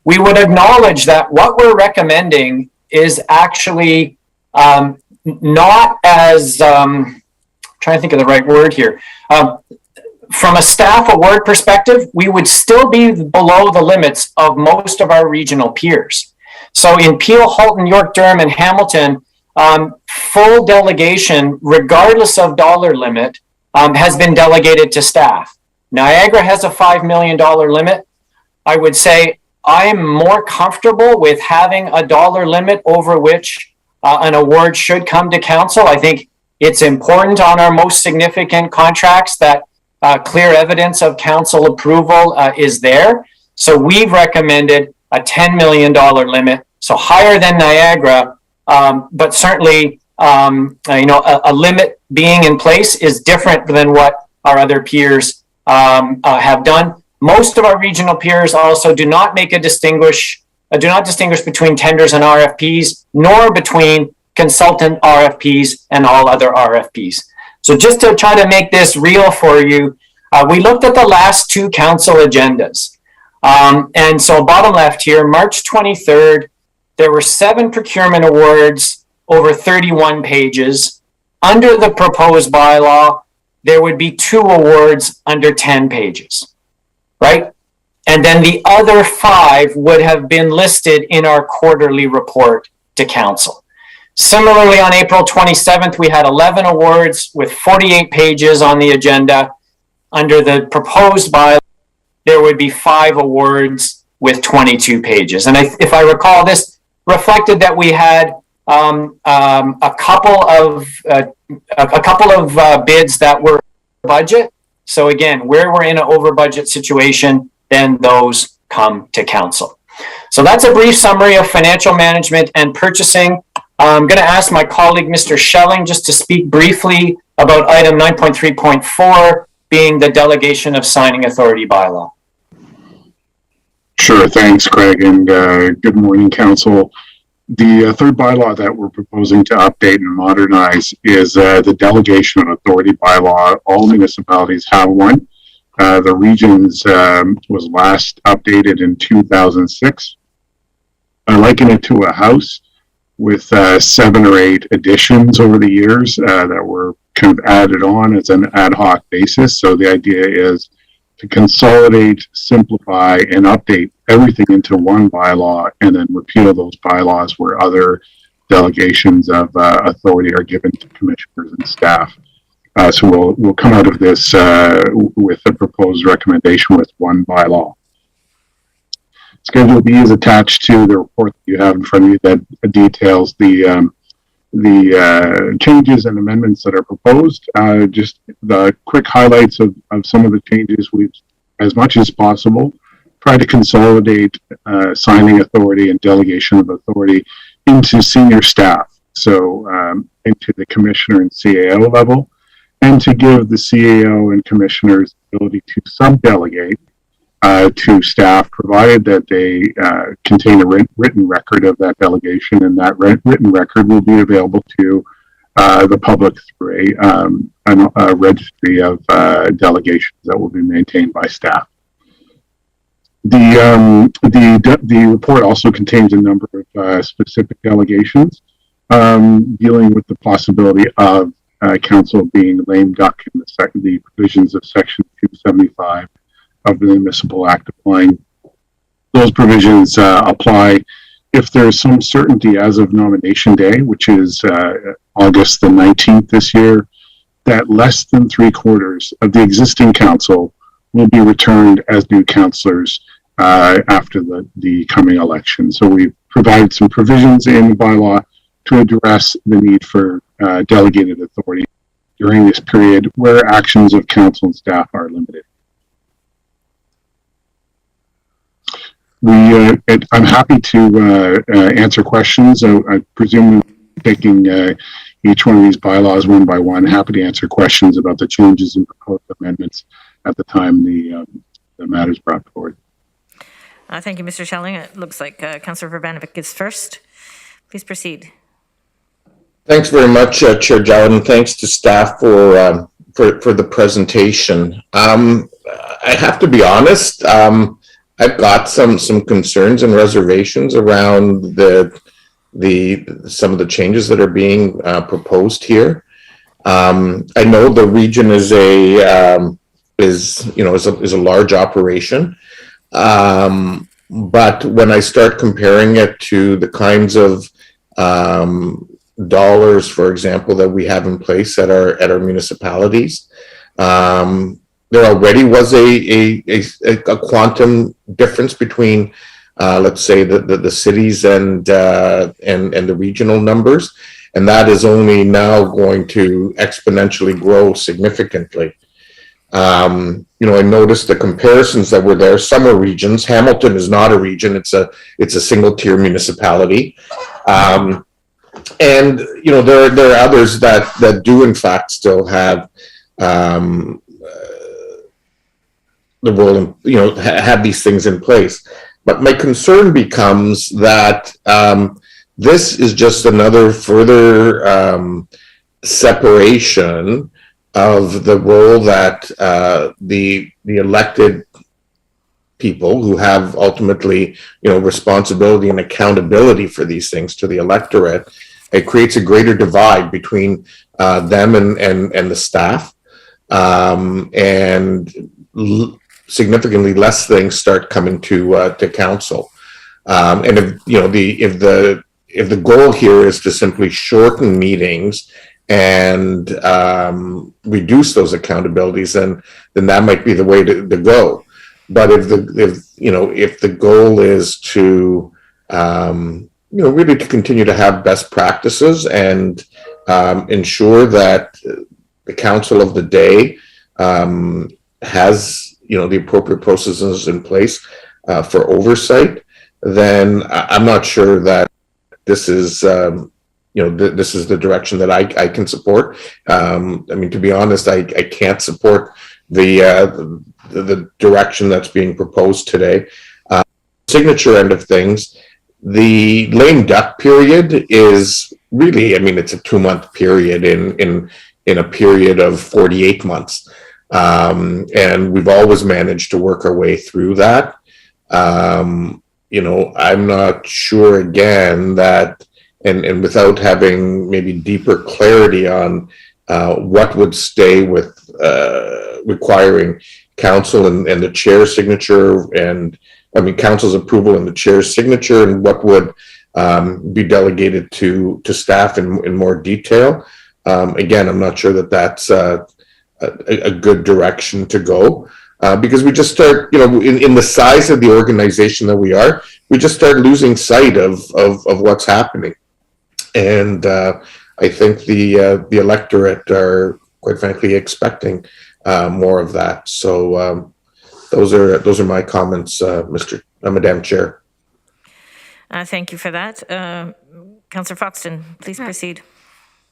we would acknowledge that what we're recommending is actually not as trying to think of the right word here. From a staff award perspective, we would still be below the limits of most of our regional peers. So in Peel, Halton, York, Durham, and Hamilton, full delegation, regardless of dollar limit, has been delegated to staff. Niagara has a $5 million limit. I would say I'm more comfortable with having a dollar limit over which an award should come to council. I think it's important on our most significant contracts that clear evidence of council approval is there. So we've recommended a $10 million limit, so higher than Niagara, but certainly a limit being in place is different than what our other peers have done. Most of our regional peers also do not distinguish between tenders and RFPs, nor between consultant RFPs and all other RFPs. So just to try to make this real for you, we looked at the last two council agendas. And so bottom left here, March 23rd, there were 7 procurement awards over 31 pages. Under the proposed bylaw, there would be 2 awards under 10 pages, right? And then the other 5 would have been listed in our quarterly report to council. Similarly, on April 27th, we had 11 awards with 48 pages on the agenda. Under the proposed bylaw, there would be 5 awards with 22 pages. And if I recall, this reflected that we had a couple of bids that were budget. So again, where we're in an over budget situation, then those come to council. So that's a brief summary of financial management and purchasing. I'm going to ask my colleague, Mr. Schelling, just to speak briefly about item 9.3.4, being the delegation of signing authority bylaw. Sure. Thanks, Craig, and good morning, Council. The third bylaw that we're proposing to update and modernize is the delegation of authority bylaw. All municipalities have one. The regions was last updated in 2006. I liken it to a house with 7 or 8 additions over the years that were kind of added on as an ad hoc basis. So the idea is to consolidate, simplify, and update everything into one bylaw, and then repeal those bylaws where other delegations of authority are given to commissioners and staff. So we'll come out of this with a proposed recommendation with one bylaw. Schedule B is attached to the report that you have in front of you that details the changes and amendments that are proposed. Just the quick highlights of some of the changes. We've, as much as possible, tried to consolidate signing authority and delegation of authority into senior staff, so into the commissioner and CAO level, and to give the CAO and commissioners the ability to sub-delegate to staff, provided that they contain a written record of that delegation, and that written record will be available to the public through a registry of delegations that will be maintained by staff. The report also contains a number of specific delegations dealing with the possibility of council being lame duck in the provisions of Section 275 of the Municipal Act applying. Those provisions apply if there's some certainty as of nomination day, which is August the 19th this year, that less than 3/4 of the existing council will be returned as new councillors after the coming election. So we've provided some provisions in the bylaw to address the need for delegated authority during this period where actions of council and staff are limited. I'm happy to answer questions. I presume taking each one of these bylaws one by one. Happy to answer questions about the changes and proposed amendments at the time the matters brought forward. Thank you, Mr. Schelling. It looks like Councillor Urbanovic is first. Please proceed. Thanks very much, Chair Jowett, and thanks to staff for the presentation. I have to be honest. I've got some concerns and reservations around some of the changes that are being proposed here. I know the region is a large operation, but when I start comparing it to the kinds of dollars, for example, that we have in place at our municipalities, there already was a quantum difference between, let's say, the cities and the regional numbers, and that is only now going to exponentially grow significantly. I noticed the comparisons that were there. Some are regions. Hamilton is not a region; it's a single tier municipality, and there are others that do in fact still have the role, have these things in place. But my concern becomes that this is just another further separation of the role that the elected people who have ultimately, responsibility and accountability for these things to the electorate. It creates a greater divide between them and the staff, and significantly less things start coming to council. And if the goal here is to simply shorten meetings and reduce those accountabilities, then that might be the way to go. But if the goal is to really to continue to have best practices and ensure that the council of the day has the appropriate processes in place for oversight, then I'm not sure that this is this is the direction that I can support. To be honest, I can't support the direction that's being proposed today. signature end of things, the lame duck period is really, I mean, it's a 2-month period in a period of 48 months. And we've always managed to work our way through that. You know, I'm not sure again that, and without having maybe deeper clarity on what would stay with requiring council and the chair's signature, and I mean council's approval and the chair's signature, and what would be delegated to staff in more detail. Again, I'm not sure that that's a good direction to go. Because we just start, you know, in the size of the organization that we are, we just start losing sight of what's happening. And I think the electorate are, quite frankly, expecting more of that. So those are my comments, Madam Chair. Thank you for that. Councillor Foxton, please proceed.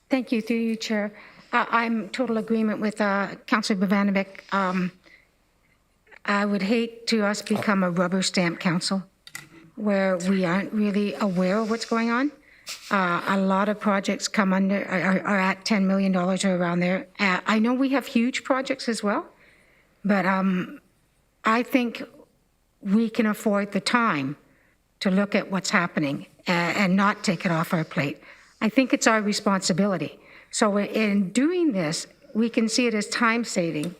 Thank you, through you, Chair. I'm total agreement with Councillor Bavanovic. I would hate to us become a rubber stamp council where we aren't really aware of what's going on. A lot of projects come under, are at $10 million or around there. I know we have huge projects as well, but I think we can afford the time to look at what's happening and not take it off our plate. I think it's our responsibility. So in doing this, we can see it as time saving,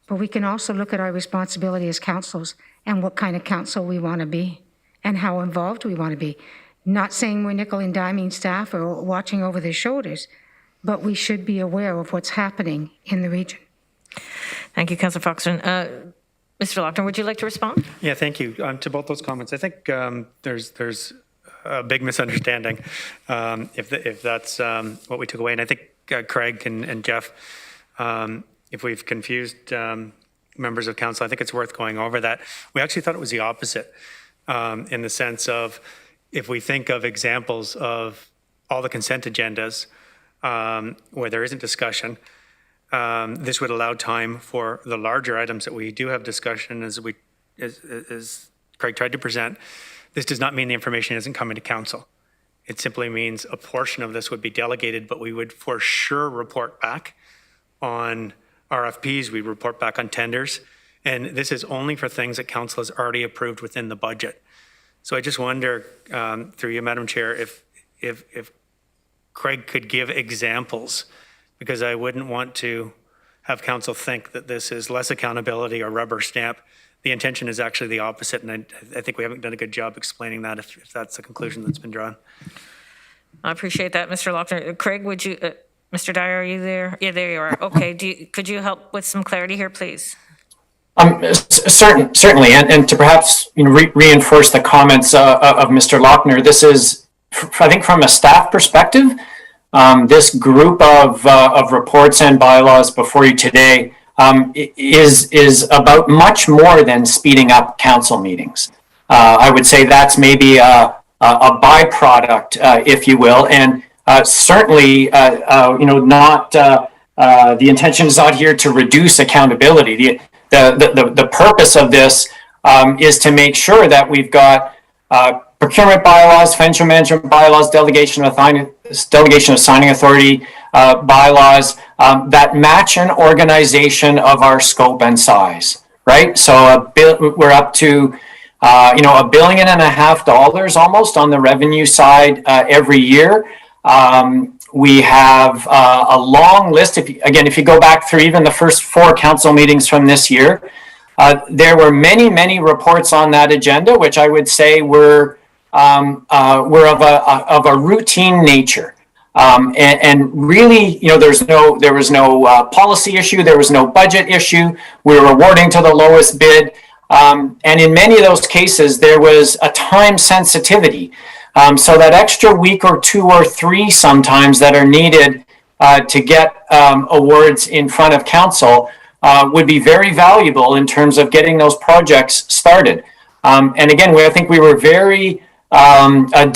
but we can also look at our responsibility as councils and what kind of council we want to be and how involved we want to be. Not saying we're nickel and diming staff or watching over their shoulders, but we should be aware of what's happening in the region. Thank you, Councillor Foxton. Mr. Lochner, would you like to respond? Yeah, thank you to both those comments. I think there's a big misunderstanding if that's what we took away. And I think Craig and Jeff, if we've confused members of council, I think it's worth going over that. We actually thought it was the opposite in the sense of, if we think of examples of all the consent agendas where there isn't discussion, this would allow time for the larger items that we do have discussion, as Craig tried to present. This does not mean the information isn't coming to council. It simply means a portion of this would be delegated, but we would for sure report back on RFPs, we report back on tenders, and this is only for things that council has already approved within the budget. So I just wonder, through you, Madam Chair, if Craig could give examples, because I wouldn't want to have council think that this is less accountability or rubber stamp. The intention is actually the opposite, and I think we haven't done a good job explaining that if that's the conclusion that's been drawn. I appreciate that, Mr. Lochner. Craig, would you, Mr. Dyer, are you there? Yeah, there you are. Okay, could you help with some clarity here, please? Certainly, and to perhaps reinforce the comments of Mr. Lochner, this is, I think, from a staff perspective, this group of reports and bylaws before you today is about much more than speeding up council meetings. I would say that's maybe a byproduct, if you will, and certainly, not the intention is not here to reduce accountability. The purpose of this is to make sure that we've got procurement bylaws, financial management bylaws, delegation of signing authority bylaws that match an organization of our scope and size, right? So we're up to $1.5 billion almost on the revenue side every year. We have a long list. If you go back through even the first 4 council meetings from this year, there were many reports on that agenda, which I would say were of a routine nature. And really, there was no policy issue, there was no budget issue. We were awarding to the lowest bid. And in many of those cases, there was a time sensitivity. So that extra week or 2 or 3 sometimes that are needed to get awards in front of council would be very valuable in terms of getting those projects started. And again, I think we were very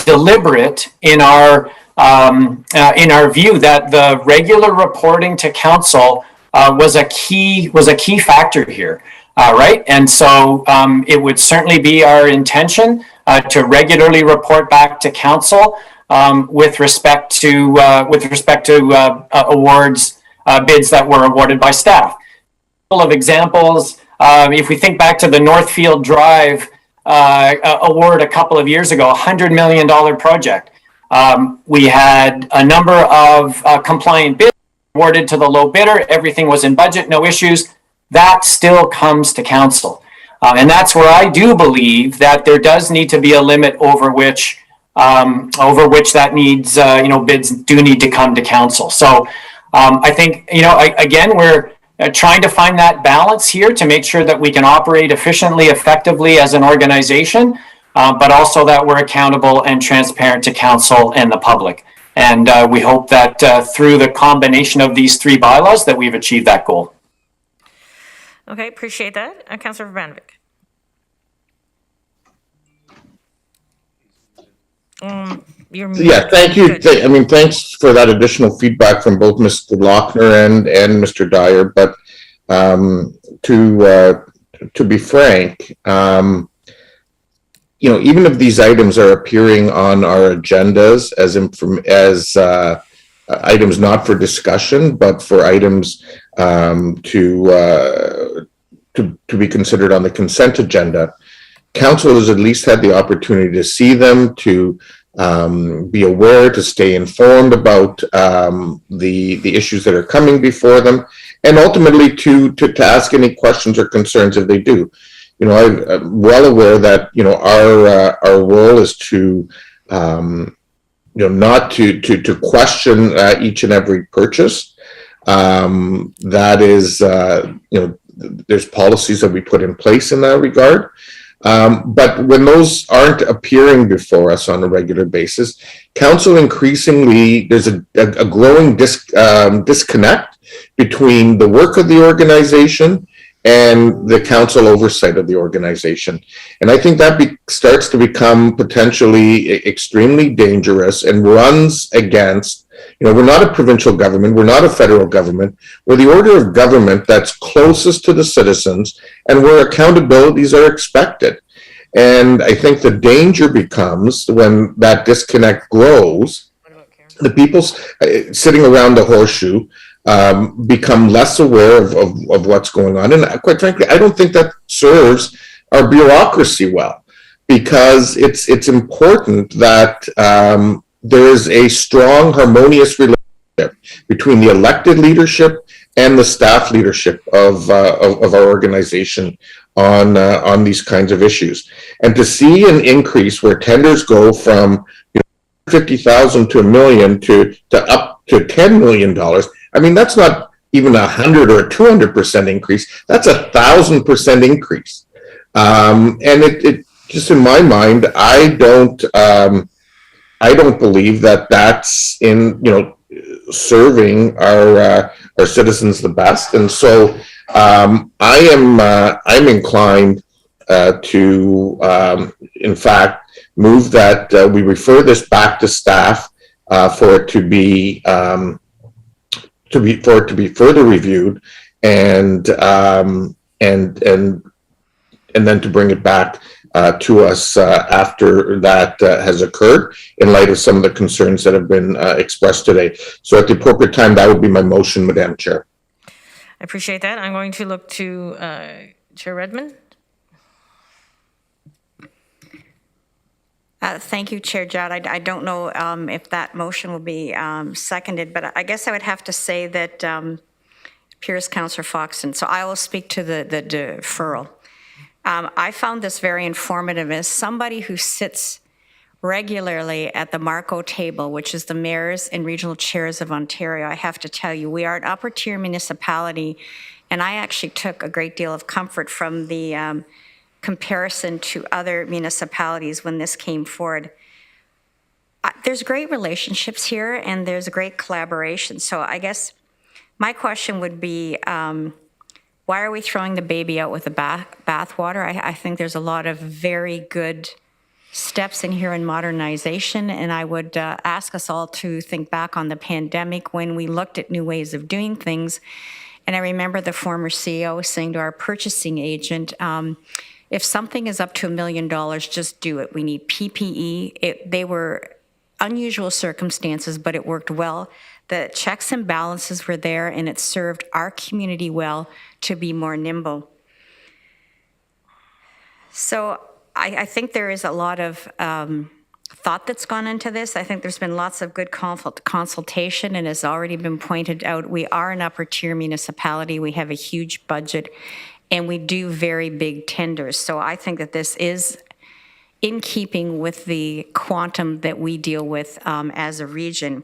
deliberate in our view that the regular reporting to council was a key factor here. right? And so it would certainly be our intention to regularly report back to council with respect to awards, bids that were awarded by staff. A couple of examples. If we think back to the Northfield Drive award a couple of years ago, $100 million project. We had a number of compliant bids awarded to the low bidder. Everything was in budget, no issues. That still comes to council. And that's where I do believe that there does need to be a limit over which that needs, bids do need to come to council. So I think, again, we're trying to find that balance here to make sure that we can operate efficiently, effectively as an organization, but also that we're accountable and transparent to council and the public. And we hope that through the combination of these three bylaws that we've achieved that goal. Okay, appreciate that. Councillor Vanovic. Yeah, thank you. Thanks for that additional feedback from both Mr. Lochner and Mr. Dyer. But to be frank, even if these items are appearing on our agendas as items not for discussion, but for items to be considered on the consent agenda, council has at least had the opportunity to see them, to be aware, to stay informed about the issues that are coming before them, and ultimately to ask any questions or concerns if they do. I'm well aware that our role is to not to question each and every purchase. That is, there's policies that we put in place in that regard. But when those aren't appearing before us on a regular basis, council increasingly, there's a growing disconnect between the work of the organization and the council oversight of the organization. And I think that starts to become potentially extremely dangerous and runs against, we're not a provincial government, we're not a federal government, we're the order of government that's closest to the citizens and where accountabilities are expected. And I think the danger becomes when that disconnect grows, the people sitting around the horseshoe become less aware of what's going on. And quite frankly, I don't think that serves our bureaucracy well, because it's important that there is a strong, harmonious relationship between the elected leadership and the staff leadership of our organization on these kinds of issues. And to see an increase where tenders go from 50,000 to $1 million to up to $10 million, that's not even 100 or 200% increase. That's 1,000% increase. And it just, in my mind, I don't believe that that's in serving our citizens the best. And so I'm inclined to in fact move that we refer this back to staff for it to be further reviewed and then to bring it back to us after that has occurred, in light of some of the concerns that have been expressed today. So at the appropriate time, that would be my motion, Madam Chair. I appreciate that. I'm going to look to Chair Redmond. Thank you, Chair Judd. I don't know if that motion will be seconded, but I guess I would have to say that appears Councillor Foxton. So I will speak to the deferral. I found this very informative. As somebody who sits regularly at the Marco table, which is the mayors and regional chairs of Ontario, I have to tell you, we are an upper tier municipality, and I actually took a great deal of comfort from the comparison to other municipalities when this came forward. There's great relationships here, and there's a great collaboration. So I guess my question would be, why are we throwing the baby out with the bathwater? I think there's a lot of very good steps in here in modernization, and I would ask us all to think back on the pandemic when we looked at new ways of doing things And I remember the former CEO saying to our purchasing agent, if something is up to $1 million, just do it. We need PPE. They were unusual circumstances, but it worked well. The checks and balances were there, and it served our community well to be more nimble. So I think there is a lot of thought that's gone into this. I think there's been lots of good consultation, and as already been pointed out, we are an upper tier municipality. We have a huge budget, and we do very big tenders. So I think that this is in keeping with the quantum that we deal with as a region.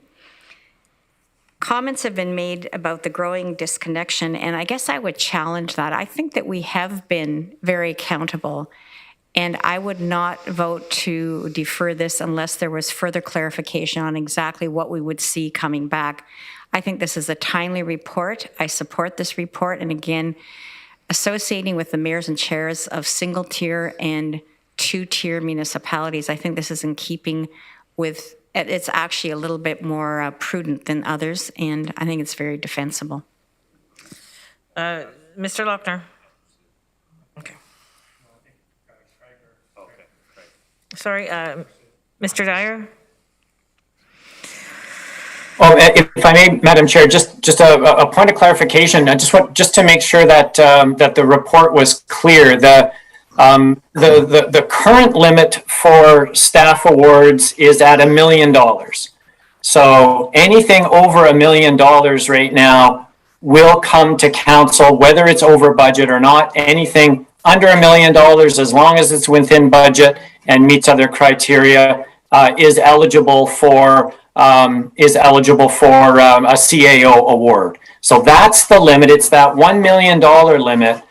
Comments have been made about the growing disconnection, and I guess I would challenge that. I think that we have been very accountable, and I would not vote to defer this unless there was further clarification on exactly what we would see coming back. I think this is a timely report. I support this report, and again, associating with the mayors and chairs of single-tier and two-tier municipalities, I think this is in keeping with, it's actually a little bit more prudent than others, and I think it's very defensible. Mr. Lochner. Okay. Sorry, Mr. Dyer? Oh, if I may, Madam Chair, just a point of clarification. I just want to make sure that that the report was clear. The current limit for staff awards is at $1 million. So anything over $1 million right now will come to council, whether it's over budget or not. Anything under $1 million, as long as it's within budget and meets other criteria, is eligible for a CAO award. So that's the limit. It's that $1 million limit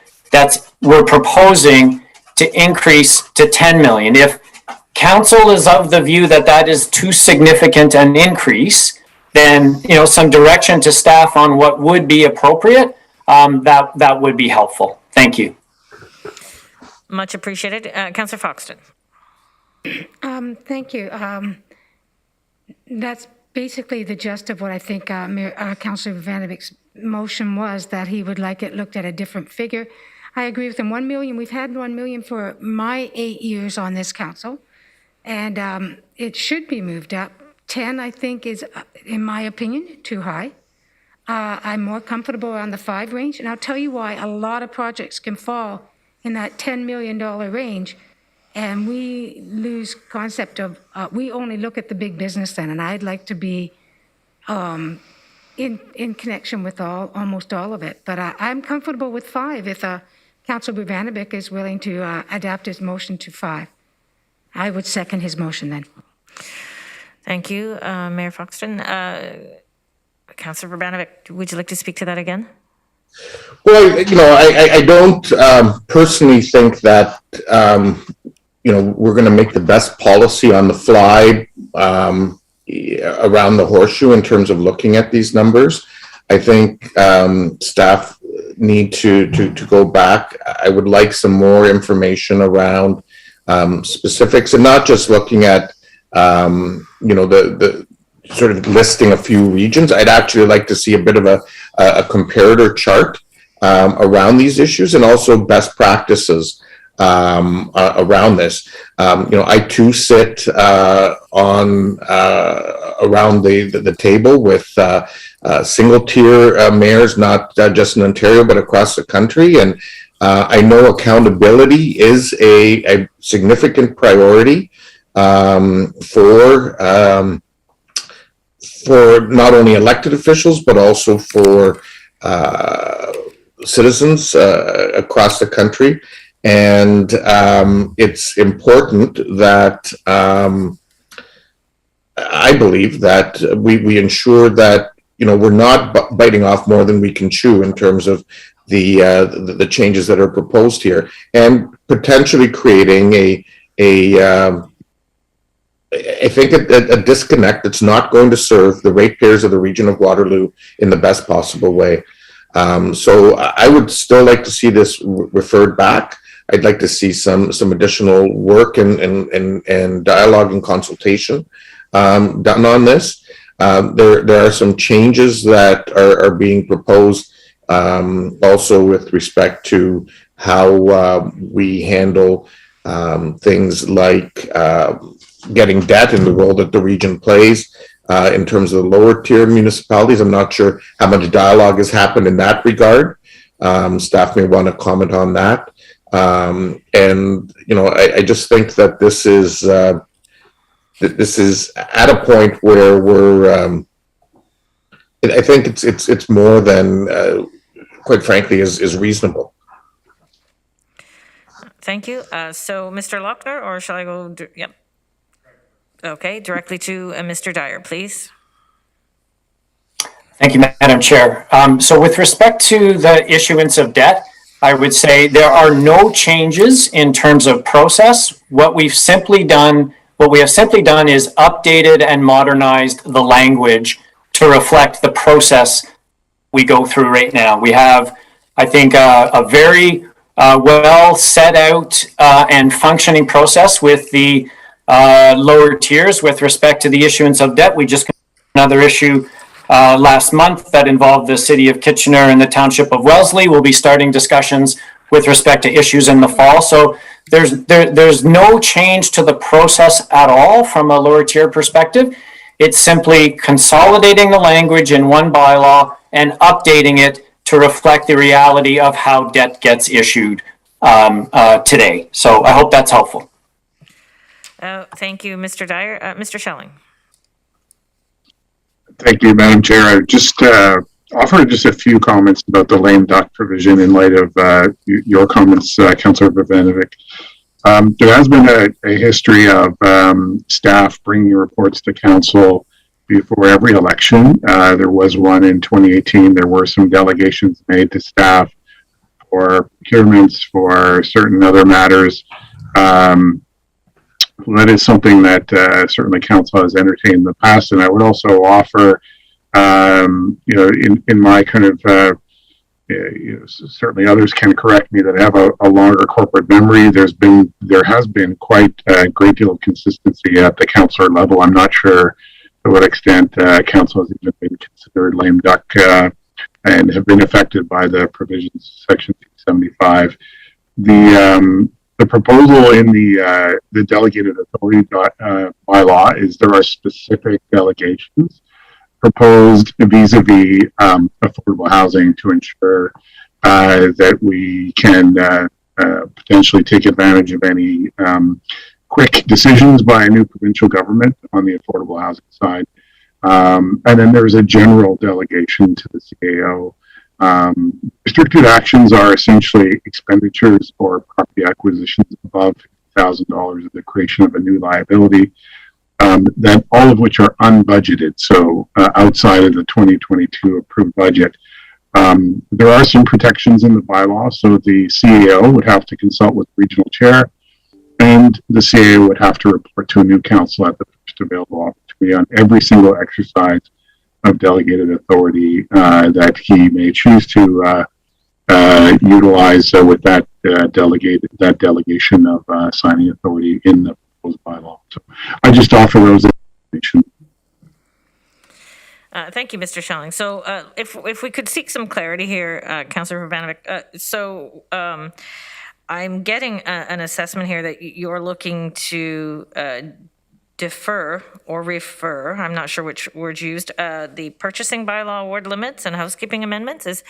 we're proposing to increase to 10 million. If council is of the view that that is too significant an increase, then some direction to staff on what would be appropriate, that would be helpful. Thank you. Much appreciated. Councillor Foxton. Thank you. That's basically the gist of what I think Councillor Vanovich's motion was, that he would like it looked at a different figure. I agree with him. 1 million, we've had 1 million for my 8 years on this council, and it should be moved up. 10, I think, is, in my opinion, too high. I'm more comfortable on the 5 range, and I'll tell you why. A lot of projects can fall in that $10 million range, and we lose concept of, we only look at the big business then, and I'd like to be in connection with almost all of it. But I'm comfortable with 5 if Councillor Buvanavik is willing to adapt his motion to 5. I would second his motion then. Thank you, Mayor Foxton. Councillor Buvanavik, would you like to speak to that again? Well, I don't personally think that, we're going to make the best policy on the fly around the horseshoe in terms of looking at these numbers. I think staff need to go back. I would like some more information around specifics, and not just looking at, the sort of listing a few regions. I'd actually like to see a bit of a comparator chart around these issues, and also best practices around this. I too sit on around the table with single tier mayors, not just in Ontario but across the country, and I know accountability is a significant priority for not only elected officials but also for citizens across the country. And it's important that I believe that we ensure that we're not biting off more than we can chew in terms of the changes that are proposed here, and potentially creating I think a disconnect that's not going to serve the ratepayers of the region of Waterloo in the best possible way. So I would still like to see this referred back. I'd like to see some additional work and dialogue and consultation done on this. There are some changes that are being proposed Also with respect to how we handle things like getting debt and the role that the region plays in terms of the lower tier municipalities. I'm not sure how much dialogue has happened in that regard. Staff may want to comment on that. And, you know, I just think that this is at a point where we're, I think it's more than, quite frankly, is reasonable. Thank you. So Mr. Lochner, or shall I go? Yep. Okay, directly to Mr. Dyer, please. Thank you, Madam Chair. So with respect to the issuance of debt, I would say there are no changes in terms of process. What we have simply done is updated and modernized the language to reflect the process we go through right now. We have, I think, a very well set out and functioning process with the lower tiers with respect to the issuance of debt. We just another issue last month that involved the City of Kitchener and the Township of Wellesley. We'll be starting discussions with respect to issues in the fall. So there's no change to the process at all from a lower tier perspective. It's simply consolidating the language in one bylaw and updating it to reflect the reality of how debt gets issued today. So I hope that's helpful. Thank you, Mr. Dyer. Mr. Schelling. Thank you, Madam Chair. I just offer just a few comments about the lame duck provision in light of your comments, Councillor Bogdanovic. There has been a history of staff bringing reports to council before every election. There was one in 2018. There were some delegations made to staff for procurements, for certain other matters. That is something that certainly council has entertained in the past. And I would also offer, you know, in my kind of, you know, certainly others can correct me that have a longer corporate memory. There has been quite a great deal of consistency at the councillor level. I'm not sure to what extent council has even been considered lame duck and have been affected by the provisions of Section 75. The proposal in the delegated authority bylaw is there are specific delegations proposed vis-a-vis affordable housing to ensure that we can potentially take advantage of any quick decisions by a new provincial government on the affordable housing side. And then there's a general delegation to the CAO. Restricted actions are essentially expenditures or property acquisitions above $50,000 of the creation of a new liability, that all of which are unbudgeted, so outside of the 2022 approved budget. There are some protections in the bylaw, so the CAO would have to consult with the regional chair, and the CAO would have to report to a new council at the first available opportunity on every single exercise of delegated authority that he may choose to utilize with that delegation of signing authority in the proposed bylaw. So I just offer those information. Thank you, Mr. Schelling. So if we could seek some clarity here, Councillor Urbanovic. So I'm getting an assessment here that you're looking to defer or refer, I'm not sure which word used, the purchasing bylaw award limits and housekeeping amendments.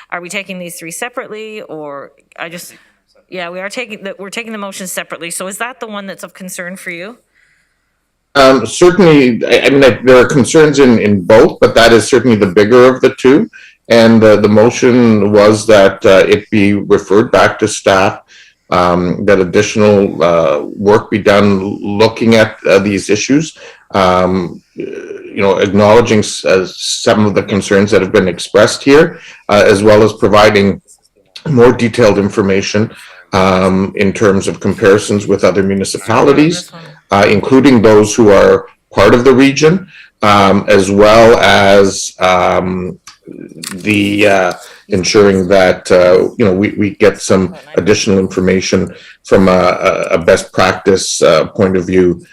Are we taking these three separately, or yeah, we're taking the motions separately. So is that the one that's of concern for you? Certainly, I mean, there are concerns in both, but that is certainly the bigger of the two. And the motion was that it be referred back to staff, that additional work be done looking at these issues, you know, acknowledging some of the concerns that have been expressed here, as well as providing more detailed information in terms of comparisons with other municipalities, including those who are part of the region, as well as ensuring that you know, we get some additional information from a best practice point of view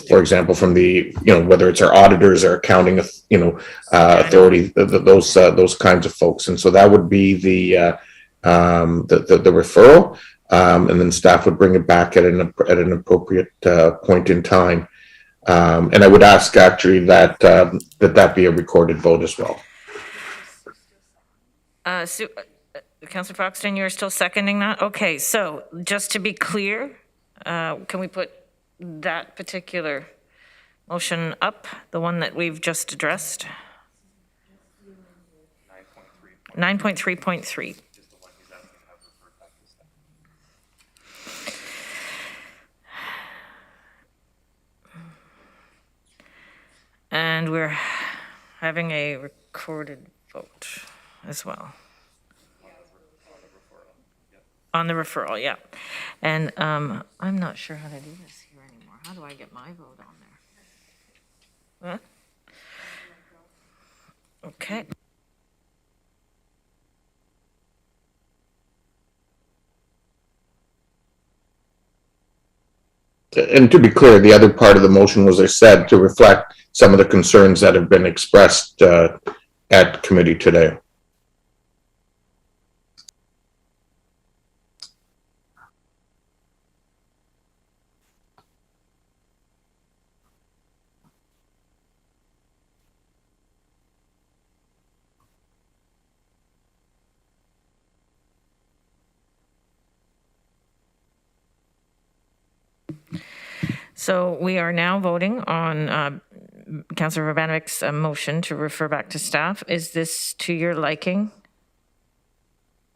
for example, from the, whether it's our auditors or accounting, authority, those kinds of folks. And so that would be the referral. And then staff would bring it back at an appropriate point in time. And I would ask actually that that be a recorded vote as well. Councillor Foxton, you're still seconding that? Okay, so just to be clear, can we put that particular motion up, the one that we've just addressed? 9.3.3. And we're having a recorded vote as well. On the referral, yeah. And I'm not sure how to do this here anymore. How do I get my vote on there? Huh? Okay. And to be clear, the other part of the motion was, I said, to reflect some of the concerns that have been expressed at committee today. So we are now voting on Councillor Urbanovic's motion to refer back to staff. Is this to your liking?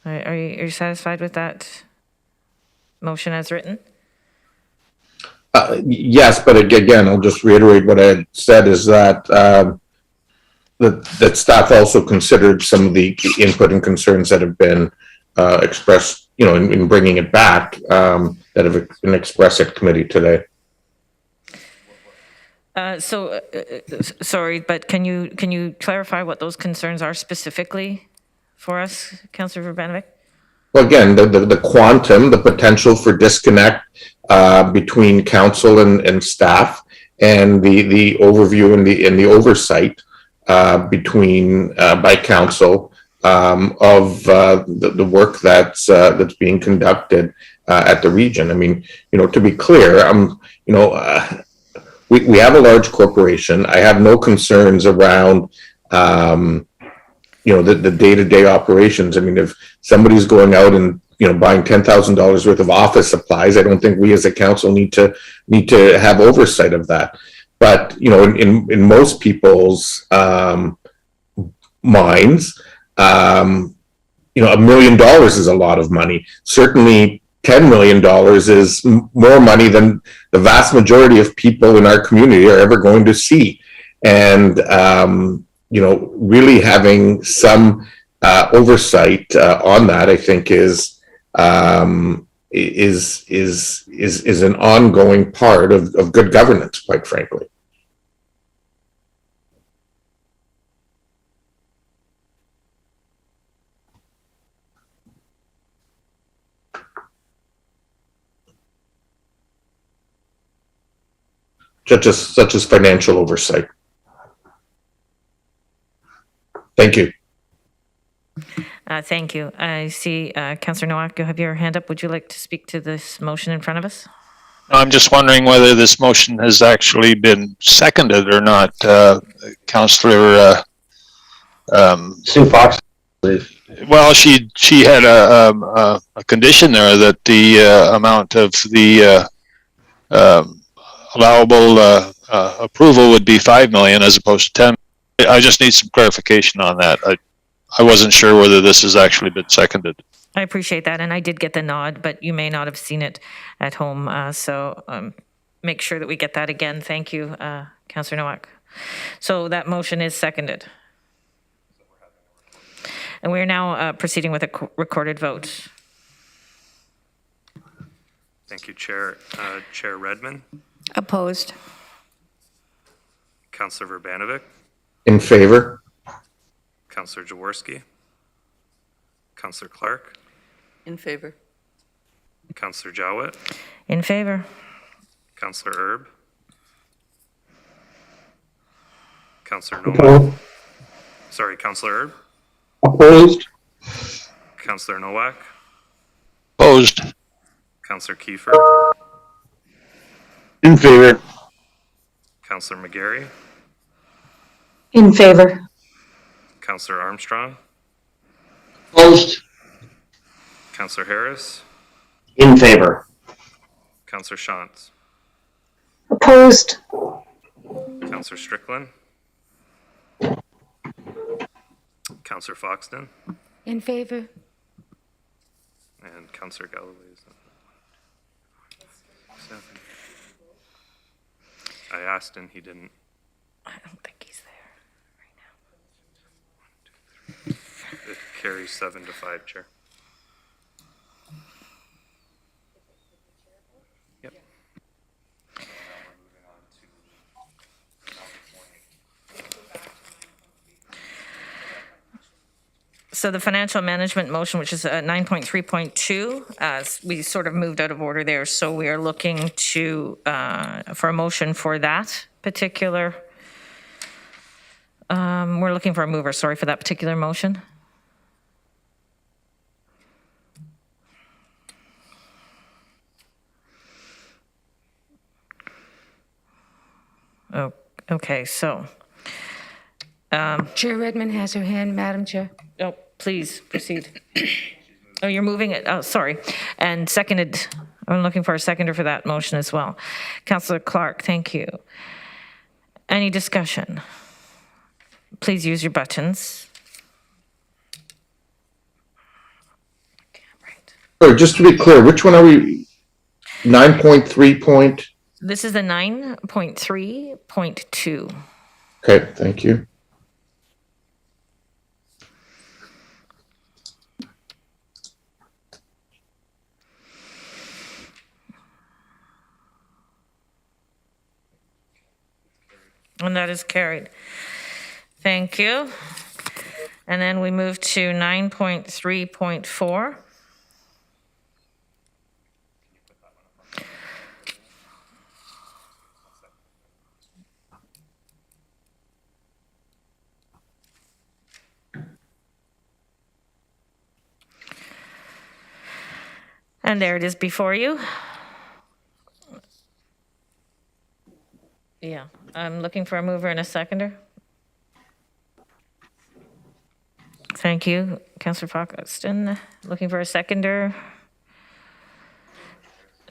Are you satisfied with that motion as written? Yes, but again, I'll just reiterate what I had said is that that staff also considered some of the input and concerns that have been expressed, in bringing it back, that have been expressed at committee today. Sorry, but can you clarify what those concerns are specifically for us, Councillor Urbanovic? Well, again, the quantum, the potential for disconnect between council and staff, and the overview and the oversight between by council of the work that's being conducted at the region. I mean, to be clear, we have a large corporation. I have no concerns around, the day-to-day operations. I mean, if somebody's going out and, buying $10,000 worth of office supplies, I don't think we as a council need to have oversight of that. But, in most people's minds, $1 million is a lot of money. Certainly, $10 million is more money than the vast majority of people in our community are ever going to see. And, really having some oversight on that, I think is an ongoing part of good governance, quite frankly. Such as financial oversight. Thank you. Thank you. I see Councillor Nowak, you have your hand up. Would you like to speak to this motion in front of us? I'm just wondering whether this motion has actually been seconded or not. Councillor Sue Fox. Well, she had a condition there that the amount of the allowable approval would be 5 million as opposed to 10. I just need some clarification on that. I wasn't sure whether this has actually been seconded. I appreciate that, and I did get the nod, but you may not have seen it at home, so make sure that we get that again. Thank you, Councillor Nowak. So that motion is seconded. And we are now proceeding with a recorded vote. Thank you, Chair. Chair Redmond. Opposed. Councillor Urbanovic. In favor. Councillor Jaworski. Councillor Clark. In favor. Councillor Jowett. In favor. Councillor Erb. Councillor Nowak. Sorry, Councillor Erb. Opposed. Councillor Nowak. Opposed. Councillor Kiefer. In favor. Councillor McGarry. In favor. Councillor Armstrong. Opposed. Councillor Harris. In favor. Councillor Shantz. Opposed. Councillor Strickland. Councillor Foxton. In favor. And Councillor Galloway. I asked and he didn't. I don't think he's there. It carries 7-5, Chair. Yep. So the financial management motion, which is 9.3.2, we sort of moved out of order there. So we are looking to for a motion for that particular. We're looking for a mover, sorry, for that particular motion. Oh, okay, so. Chair Redmond has her hand, Madam Chair. Oh, please proceed. Oh, you're moving it. Oh, sorry. And seconded. I'm looking for a seconder for that motion as well. Councillor Clark, thank you. Any discussion? Please use your buttons. Sorry, just to be clear, which one are we? 9.3 point? This is the 9.3.2. Okay, thank you. And that is carried. Thank you. And then we move to 9.3.4. And there it is before you. Yeah, I'm looking for a mover and a seconder. Thank you, Councillor Foxton. Looking for a seconder.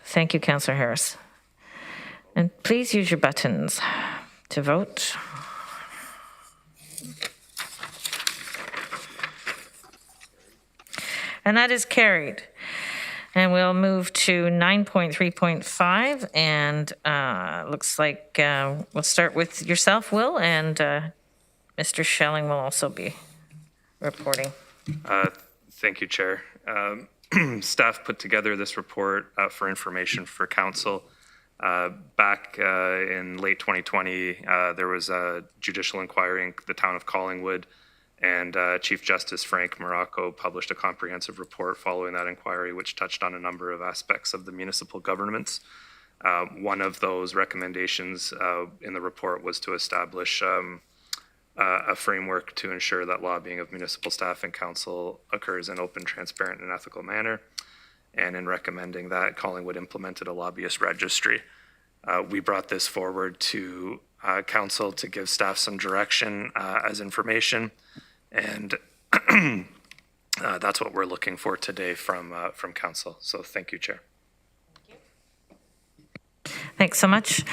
Thank you, Councillor Harris. And please use your buttons to vote. And that is carried. And we'll move to 9.3.5, and looks like we'll start with yourself, Will, and Mr. Schelling will also be reporting. Thank you, Chair. Staff put together this report for information for council. Back in late 2020, there was a judicial inquiry in the town of Collingwood, and Chief Justice Frank Morocco published a comprehensive report following that inquiry, which touched on a number of aspects of the municipal governments. One of those recommendations in the report was to establish a framework to ensure that lobbying of municipal staff and council occurs in an open, transparent, and ethical manner. And in recommending that, Collingwood implemented a lobbyist registry. We brought this forward to council to give staff some direction as information. And that's what we're looking for today from council. So thank you, Chair. Thanks so much.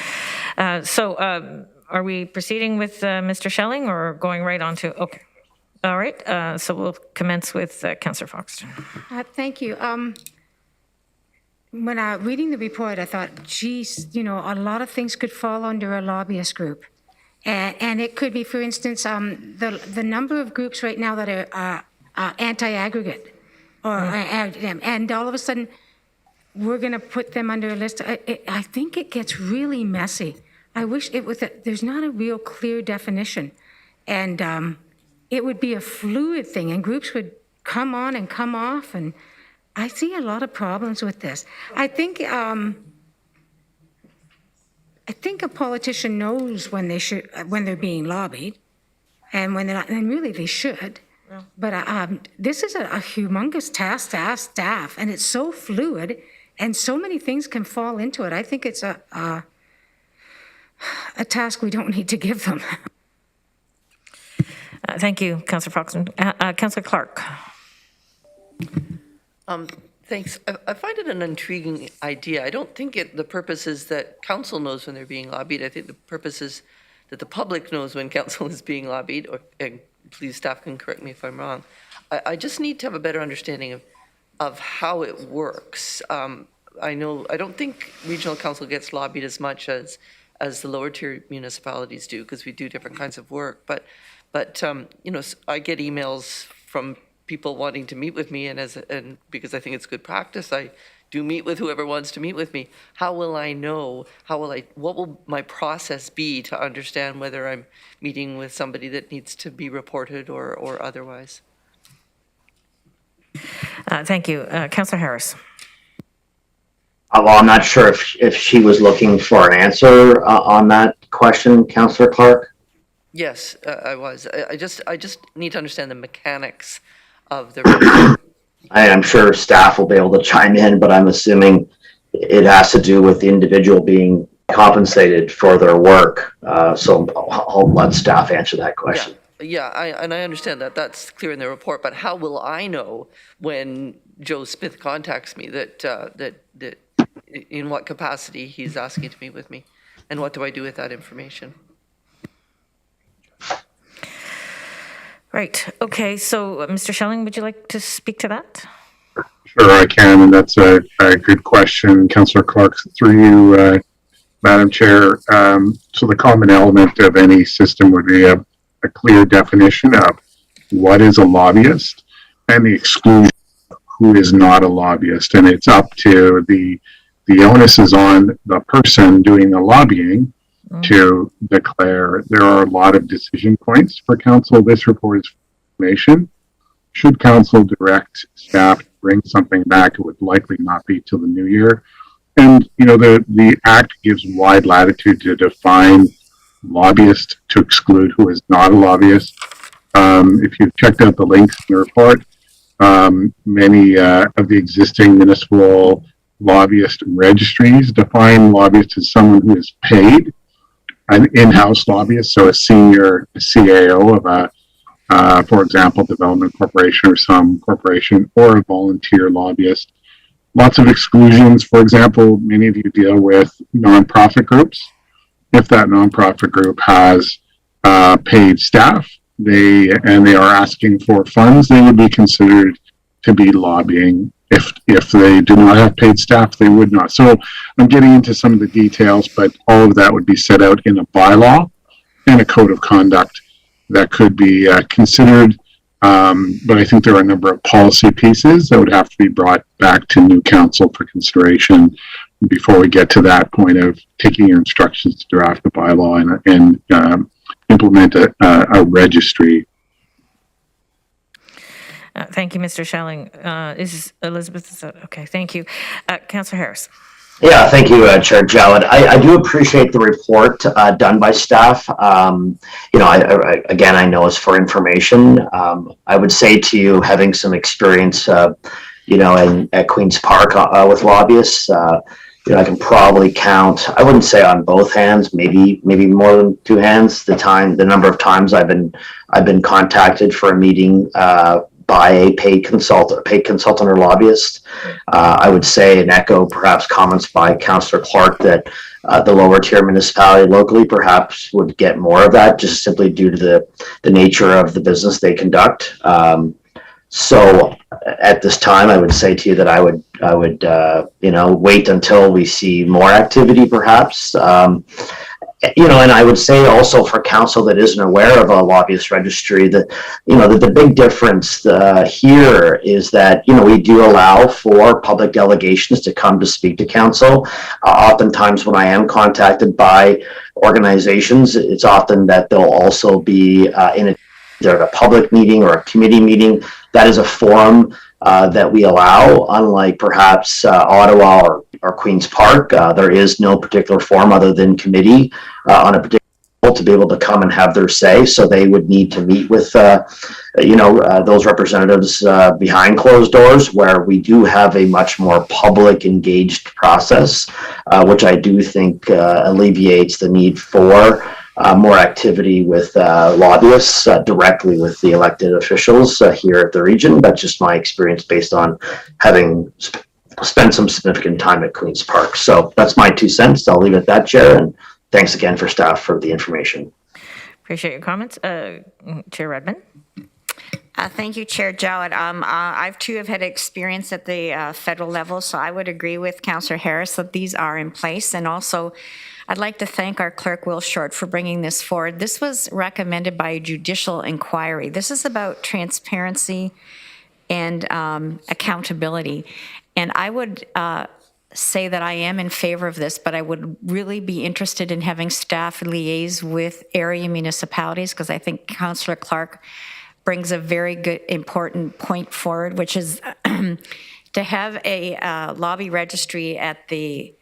Are we proceeding with Mr. Schelling or going right on to, okay. All right, so we'll commence with Councillor Foxton. Thank you. When reading the report, I thought, geez, a lot of things could fall under a lobbyist group. And it could be, for instance, the number of groups right now that are anti-aggregate, and all of a sudden, we're going to put them under a list. I think it gets really messy. I wish there's not a real clear definition. And it would be a fluid thing, and groups would come on and come off, and I see a lot of problems with this. I think I think a politician knows when they're being lobbied, and when they're not, and really they should. But this is a humongous task to ask staff, and it's so fluid, and so many things can fall into it. I think it's a task we don't need to give them. Thank you, Councillor Foxton. Councillor Clark. Thanks. I find it an intriguing idea. I don't think the purpose is that council knows when they're being lobbied. I think the purpose is that the public knows when council is being lobbied, and please staff can correct me if I'm wrong. I just need to have a better understanding of how it works. I don't think regional council gets lobbied as much as the lower tier municipalities do, because we do different kinds of work. But I get emails from people wanting to meet with me, and because I think it's good practice, I do meet with whoever wants to meet with me. How will I know? What will my process be to understand whether I'm meeting with somebody that needs to be reported or otherwise? Thank you. Councillor Harris. Well, I'm not sure if she was looking for an answer on that question, Councillor Clark. Yes, I was. I just need to understand the mechanics of the. I am sure staff will be able to chime in, but I'm assuming it has to do with the individual being compensated for their work. So I'll let staff answer that question. Yeah, I understand that. That's clear in the report. But how will I know when Joe Smith contacts me that in what capacity he's asking to meet with me, and what do I do with that information? Right. Okay. So, Mr. Schelling, would you like to speak to that? Sure, I can, and that's a good question, Councillor Clark, through you, Madam Chair. So the common element of any system would be a clear definition of what is a lobbyist and the exclusion of who is not a lobbyist, and it's up to the onus is on the person doing the lobbying to declare. There are a lot of decision points for council. This report is information. Should council direct staff to bring something back, it would likely not be till the new year. And, the Act gives wide latitude to define lobbyist to exclude who is not a lobbyist. If you've checked out the links in the report, many of the existing municipal lobbyist registries define lobbyist as someone who is paid, an in-house lobbyist, so a senior CAO of for example, Development Corporation or some corporation, or a volunteer lobbyist. Lots of exclusions. For example, many of you deal with nonprofit groups. If that nonprofit group has paid staff, they are asking for funds, they would be considered to be lobbying. If they do not have paid staff, they would not. So I'm getting into some of the details, but all of that would be set out in a bylaw and a code of conduct that could be considered. But I think there are a number of policy pieces that would have to be brought back to new council for consideration before we get to that point of taking your instructions to draft a bylaw and implement a registry. Thank you, Mr. Schelling. Is Elizabeth? Okay, thank you. Councillor Harris. Yeah, thank you, Chair Jowett. I do appreciate the report done by staff. Again, I know it's for information. I would say to you, having some experience, at Queen's Park with lobbyists, I can probably count, I wouldn't say on both hands, maybe more than two hands, the number of times I've been contacted for a meeting by a paid consultant or lobbyist. I would say and echo perhaps comments by Councillor Clark that the lower tier municipality locally perhaps would get more of that, just simply due to the nature of the business they conduct. So at this time, I would say to you that I would wait until we see more activity, perhaps. And I would say also for council that isn't aware of a lobbyist registry that, the big difference here is that, we do allow for public delegations to come to speak to council. Oftentimes when I am contacted by organizations, it's often that they'll also be in either a public meeting or a committee meeting. That is a forum that we allow, unlike perhaps Ottawa or Queen's Park. There is no particular form other than committee on a particular to be able to come and have their say. So they would need to meet with, those representatives behind closed doors, where we do have a much more public engaged process, which I do think alleviates the need for more activity with lobbyists directly with the elected officials here at the region. That's just my experience based on having spent some significant time at Queen's Park. So that's my 2 cents. I'll leave it at that, Chair. And thanks again for staff for the information. Appreciate your comments. Chair Redmond. Thank you, Chair Jowett. I've too have had experience at the federal level, so I would agree with Councillor Harris that these are in place. And also, I'd like to thank our clerk, Will Short, for bringing this forward. This was recommended by a judicial inquiry. This is about transparency and accountability. And I would say that I am in favor of this, but I would really be interested in having staff liaise with area municipalities, because I think Councillor Clark brings a very good, important point forward, which is to have a lobby registry at the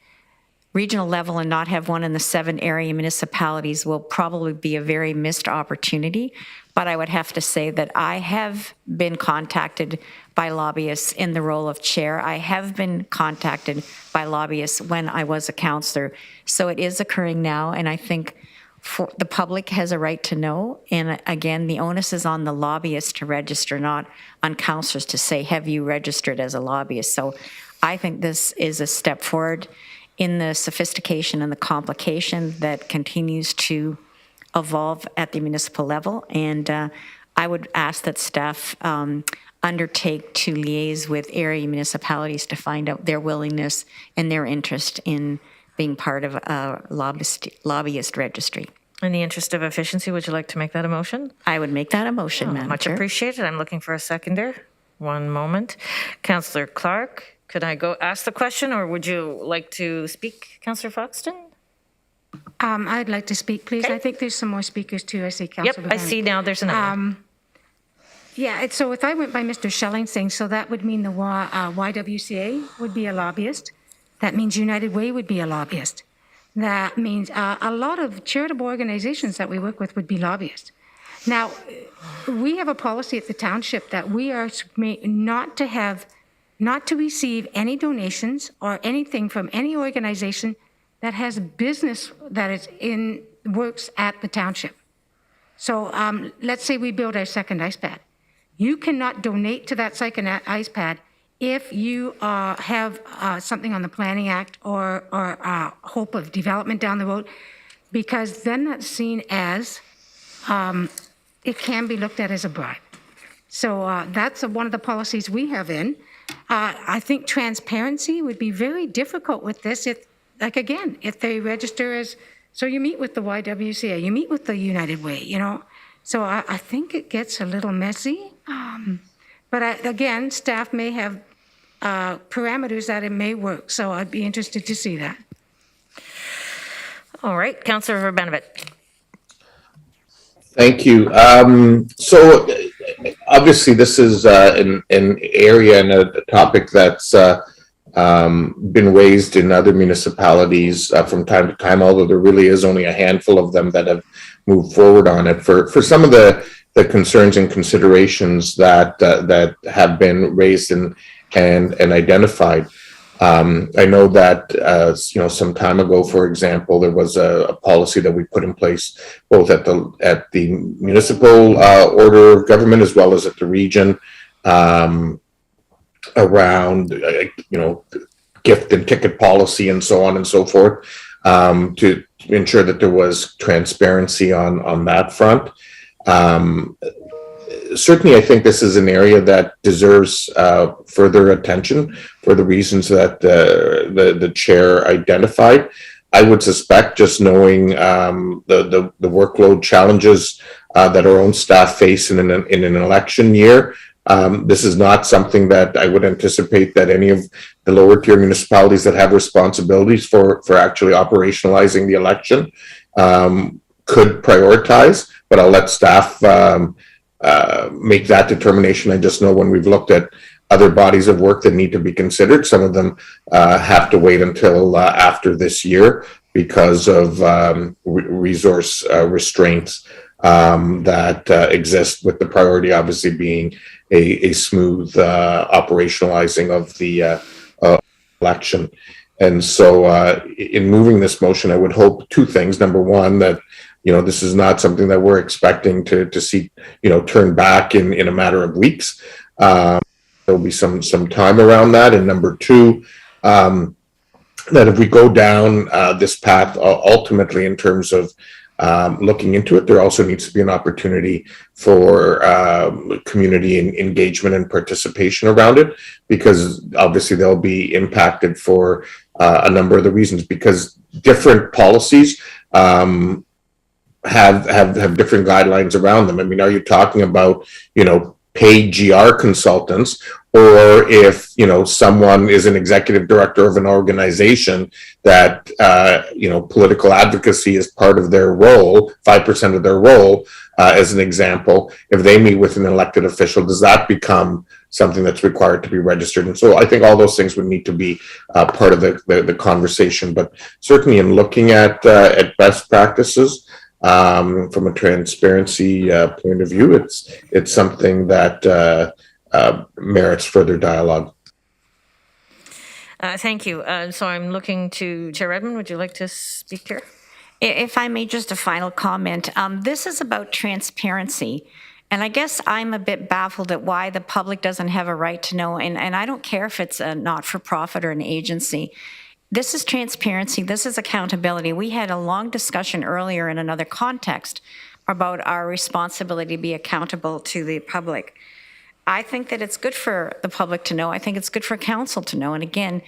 regional level and not have one in the 7 area municipalities will probably be a very missed opportunity. But I would have to say that I have been contacted by lobbyists in the role of chair. I have been contacted by lobbyists when I was a councillor. So it is occurring now, and I think the public has a right to know. And again, the onus is on the lobbyist to register, not on councillors to say, have you registered as a lobbyist? So I think this is a step forward in the sophistication and the complication that continues to evolve at the municipal level. And I would ask that staff undertake to liaise with area municipalities to find out their willingness and their interest in being part of a lobbyist registry. In the interest of efficiency, would you like to make that a motion? I would make that a motion, Madam Much Chair. appreciated. I'm looking for a seconder. One moment. Councillor Clark, could I go ask the question, or would you like to speak, Councillor Foxton? I'd like to speak, please. I think there's some more speakers too. I see Councillor. Yep, I see now there's another. Yeah, so if I went by Mr. Schelling saying, so that would mean the YWCA would be a lobbyist. That means United Way would be a lobbyist. That means a lot of charitable organizations that we work with would be lobbyists. Now, we have a policy at the township that we are not to receive any donations or anything from any organization that has business that is works at the township. So let's say we build our second ice pad. You cannot donate to that second ice pad if you have something on the Planning Act or hope of development down the road, because then that's seen as, it can be looked at as a bribe. So that's one of the policies we have in. I think transparency would be very difficult with this if they register as, so you meet with the YWCA, you meet with the United Way, So I think it gets a little messy. But again, staff may have parameters that it may work. So I'd be interested to see that. All right, Councillor Verbenovit. Thank you. So obviously this is an area and a topic that's been raised in other municipalities from time to time, although there really is only a handful of them that have moved forward on it. For some of the concerns and considerations that have been raised and identified. I know that some time ago, for example, there was a policy that we put in place both at the municipal order of government as well as at the region around gift and ticket policy and so on and so forth to ensure that there was transparency on that front. Certainly, I think this is an area that deserves further attention for the reasons that the chair identified. I would suspect, just knowing the workload challenges that our own staff face in an election year, this is not something that I would anticipate that any of the lower tier municipalities that have responsibilities for actually operationalizing the election could prioritize, but I'll let staff make that determination. I just know when we've looked at other bodies of work that need to be considered. Some of them have to wait until after this year because of resource restraints that exist, with the priority obviously being a smooth operationalizing of the election. And so in moving this motion, I would hope two things. Number one, that this is not something that we're expecting to see turn back in a matter of weeks. There'll be some time around that. And number two, that if we go down this path ultimately in terms of looking into it, there also needs to be an opportunity for community engagement and participation around it, because obviously they'll be impacted for a number of the reasons, because different policies have different guidelines around them. I mean, are you talking about, paid GR consultants, or if, someone is an executive director of an organization that, political advocacy is part of their role, 5% of their role, as an example, if they meet with an elected official, does that become something that's required to be registered? And so I think all those things would need to be part of the conversation, but certainly in looking at best practices, from a transparency point of view, it's something that merits further dialogue. Thank you. So I'm looking to Chair Redmond. Would you like to speak here? If I may, just a final comment. This is about transparency. And I guess I'm a bit baffled at why the public doesn't have a right to know. And I don't care if it's a not-for-profit or an agency. This is transparency. This is accountability. We had a long discussion earlier in another context about our responsibility to be accountable to the public. I think that it's good for the public to know. I think it's good for council to know. And again,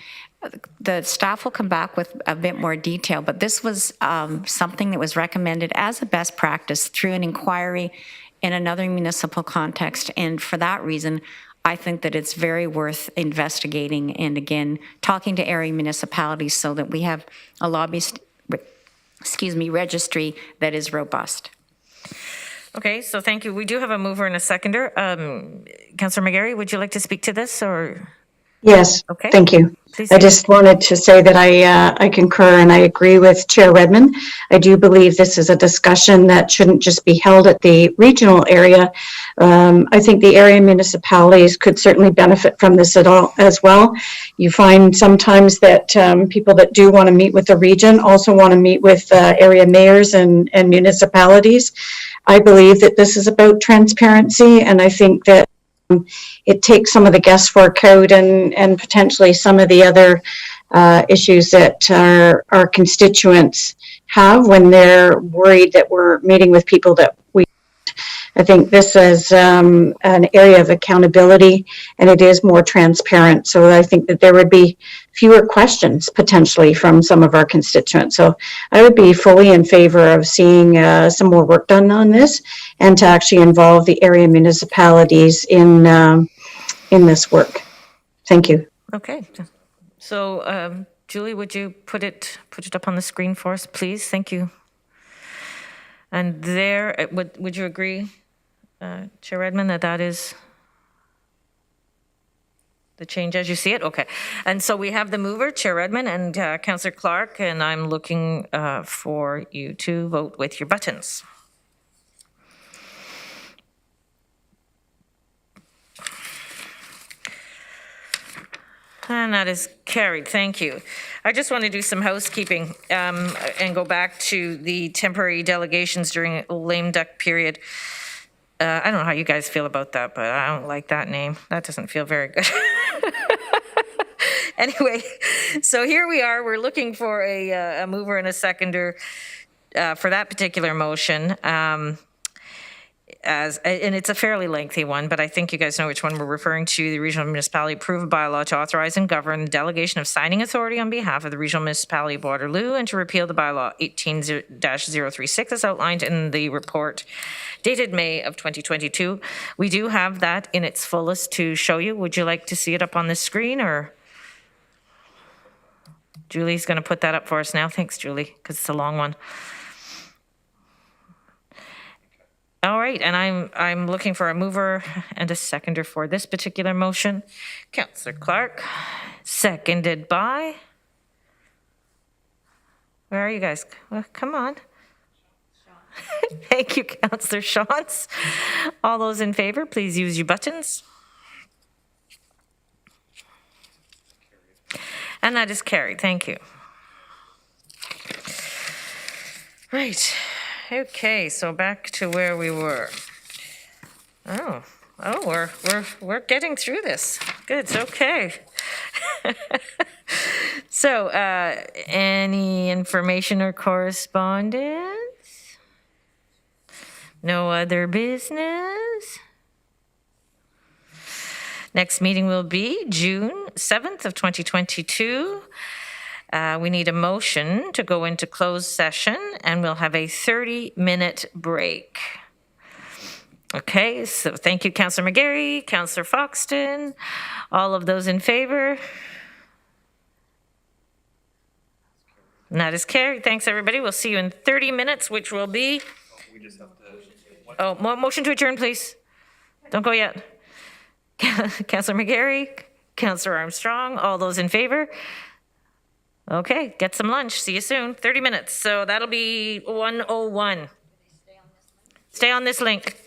the staff will come back with a bit more detail, but this was something that was recommended as a best practice through an inquiry in another municipal context. And for that reason, I think that it's very worth investigating and, again, talking to area municipalities so that we have a lobbyist, registry that is robust. Okay, so thank you. We do have a mover and a seconder. Councillor McGarry, would you like to speak to this, or? Yes, okay. Thank you. Please. I just wanted to say that I concur and I agree with Chair Redmond. I do believe this is a discussion that shouldn't just be held at the regional area. I think the area municipalities could certainly benefit from this as well. You find sometimes that people that do want to meet with the region also want to meet with area mayors and municipalities. I believe that this is about transparency, and I think that it takes some of the guesswork out and potentially some of the other issues that our constituents have when they're worried that we're meeting with people that we. I think this is an area of accountability, and it is more transparent. So I think that there would be fewer questions potentially from some of our constituents. So I would be fully in favor of seeing some more work done on this, and to actually involve the area municipalities in this work. Thank you. Okay. So Julie, would you put it up on the screen for us, please? Thank you. And there, would you agree, Chair Redmond, that is the change as you see it? Okay. And so we have the mover, Chair Redmond, and Councillor Clark, and I'm looking for you to vote with your buttons. And that is carried. Thank you. I just want to do some housekeeping and go back to the temporary delegations during lame duck period. I don't know how you guys feel about that, but I don't like that name. That doesn't feel very good. Anyway, so here we are. We're looking for a mover and a seconder for that particular motion. And it's a fairly lengthy one, but I think you guys know which one we're referring to. The regional municipality approve a bylaw to authorize and govern the delegation of signing authority on behalf of the regional municipality of Waterloo, and to repeal the bylaw 18-036 as outlined in the report dated May of 2022. We do have that in its fullest to show you. Would you like to see it up on the screen, or? Julie's going to put that up for us now. Thanks, Julie, because it's a long one. All right, and I'm looking for a mover and a seconder for this particular motion. Councillor Clark, seconded by. Where are you guys? Well, come on. Thank you, Councillor Shantz. All those in favor, please use your buttons. And that is carried. Thank you. Right. Okay, so back to where we were. Oh, we're getting through this. Good. Okay. So, any information or correspondence? No other business? Next meeting will be June 7th of 2022. We need a motion to go into closed session, and we'll have a 30-minute break. Okay, so thank you, Councillor McGarry, Councillor Foxton, all of those in favor. And that is carried. Thanks, everybody. We'll see you in 30 minutes, which will be... Oh, motion to adjourn, please. Don't go yet. Councillor McGarry, Councillor Armstrong, all those in favor? Okay, get some lunch. See you soon. 30 minutes. So that'll be 1:01. Stay on this link.